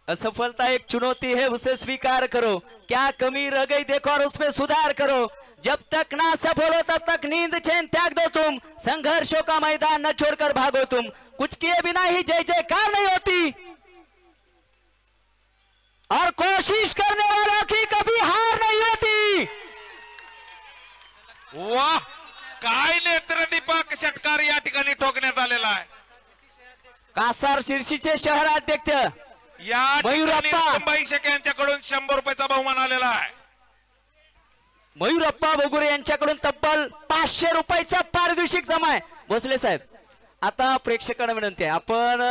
असफलता एक चुनौती है, उसे स्वीकार करो. क्या कमी रह गई देखो और उसमें सुधार करो. जब तक ना सफल हो तब तक नींद चैन त्याग दो तुम. संघर्षों का मैदान न छोड़कर भागो तुम. कुछ किए बिना ही जय जयकार नहीं होती और कोशिश करने वालों की कभी हार नहीं होती. वाह, काय नेत्रदीपक षटकार या ठिकाणी ठोकण्यात आलेला आहे. कासार शिर्षीचे शहराध्यक्ष या मयुरप्पा शेख यांच्याकडून 100 रुपयाचा बहुमान आलेला आहे. मयुरप्पा बगुरे यांच्याकडून तब्बल 500 रुपयाचा पारितोषिक जमा आहे. भोसले साहेब, आता प्रेक्षकांना विनंती आहे, आपण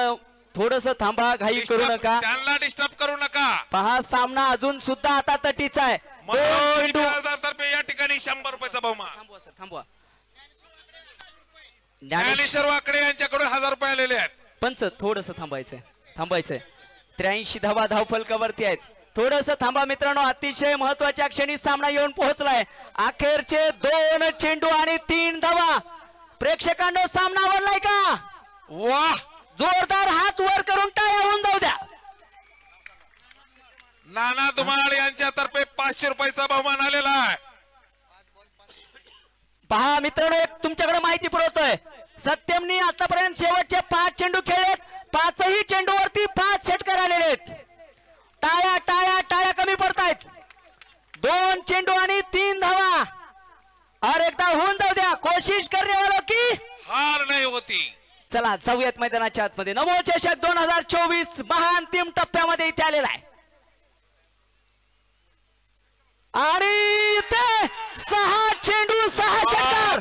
थोडस थांबा, घाई करू नका, त्यांना डिस्टर्ब करू नका. पहा, सामना अजून सुद्धा आता तटीचा आहे. तर्फे या ठिकाणी 100 रुपयाचा बहुमान. थांबवा. ज्ञानेश्वर वाकडे यांच्याकडून 1000 रुपये आलेले आहेत. पंच थोडस थांबायचंय. 83 धावा धावफलकावरती आहेत. थोडस थांबा मित्रांनो, अतिशय महत्वाच्या क्षणी सामना येऊन पोहोचलाय. अखेरचे 2 चेंडू आणि 3 धावा. प्रेक्षकांनो सामना आवडलाय का? वाह, जोरदार हात वर करून टाळ्या होऊन जाऊ द्या. नाना धुमाळ यांच्यातर्फे 500 रुपयाचा बहुमान आलेला आहे. पहा मित्रांनो, एक तुमच्याकडे माहिती पुरवतोय. सत्यमनी आतापर्यंत शेवटचे 5 चेंडू खेळलेत. 5ही चेंडूवरती 5 षटकार आलेले आहेत. टाळ्या टाळ्या टाळ्या कमी पडतायत. 2 चेंडू आणि 3 धावा. और एकदा होऊन जाऊ द्या. कोशिश करने वालों की हार नाही होती. चला जाऊयात मैदानाच्या आतमध्ये. नमो चषक 2024 महाअंतिम टप्प्यामध्ये इथे आलेला आहे. आणि इथे 6 चेंडू 6 षटकार.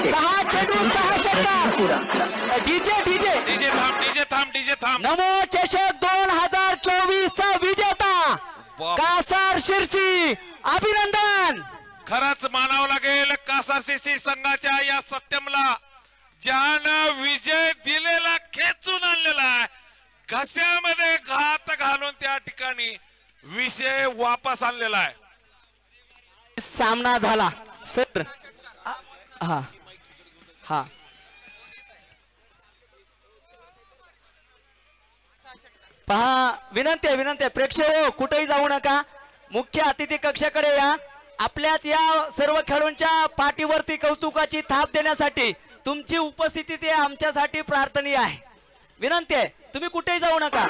6 चेंडू 6 षटकार. डीजे डीजे डीजे थांब, डीजे थांब, डीजे थांब. नमो चषक 2024 चा विजेता कासार शिरसी, अभिनंदन. खरंच मानावं लागेल कासार शिरसी संघाच्या या सत्यमला, ज्यानं विजय दिलेला खेचून आणलेला आहे. घशामध्ये घात घालून त्या ठिकाणी विषय वापस आणलेला आहे. सामना झाला सर. हा हा पहा, विनंती आहे प्रेक्षक कुठेही जाऊ नका. मुख्य अतिथी कक्षाकडे या. आपल्याच या सर्व खेळाडूंच्या पाठीवरती कौतुकाची थाप देण्यासाठी तुमची उपस्थिती ते आमच्यासाठी प्रार्थनीय आहे. विनंती आहे, तुम्ही कुठेही जाऊ नका.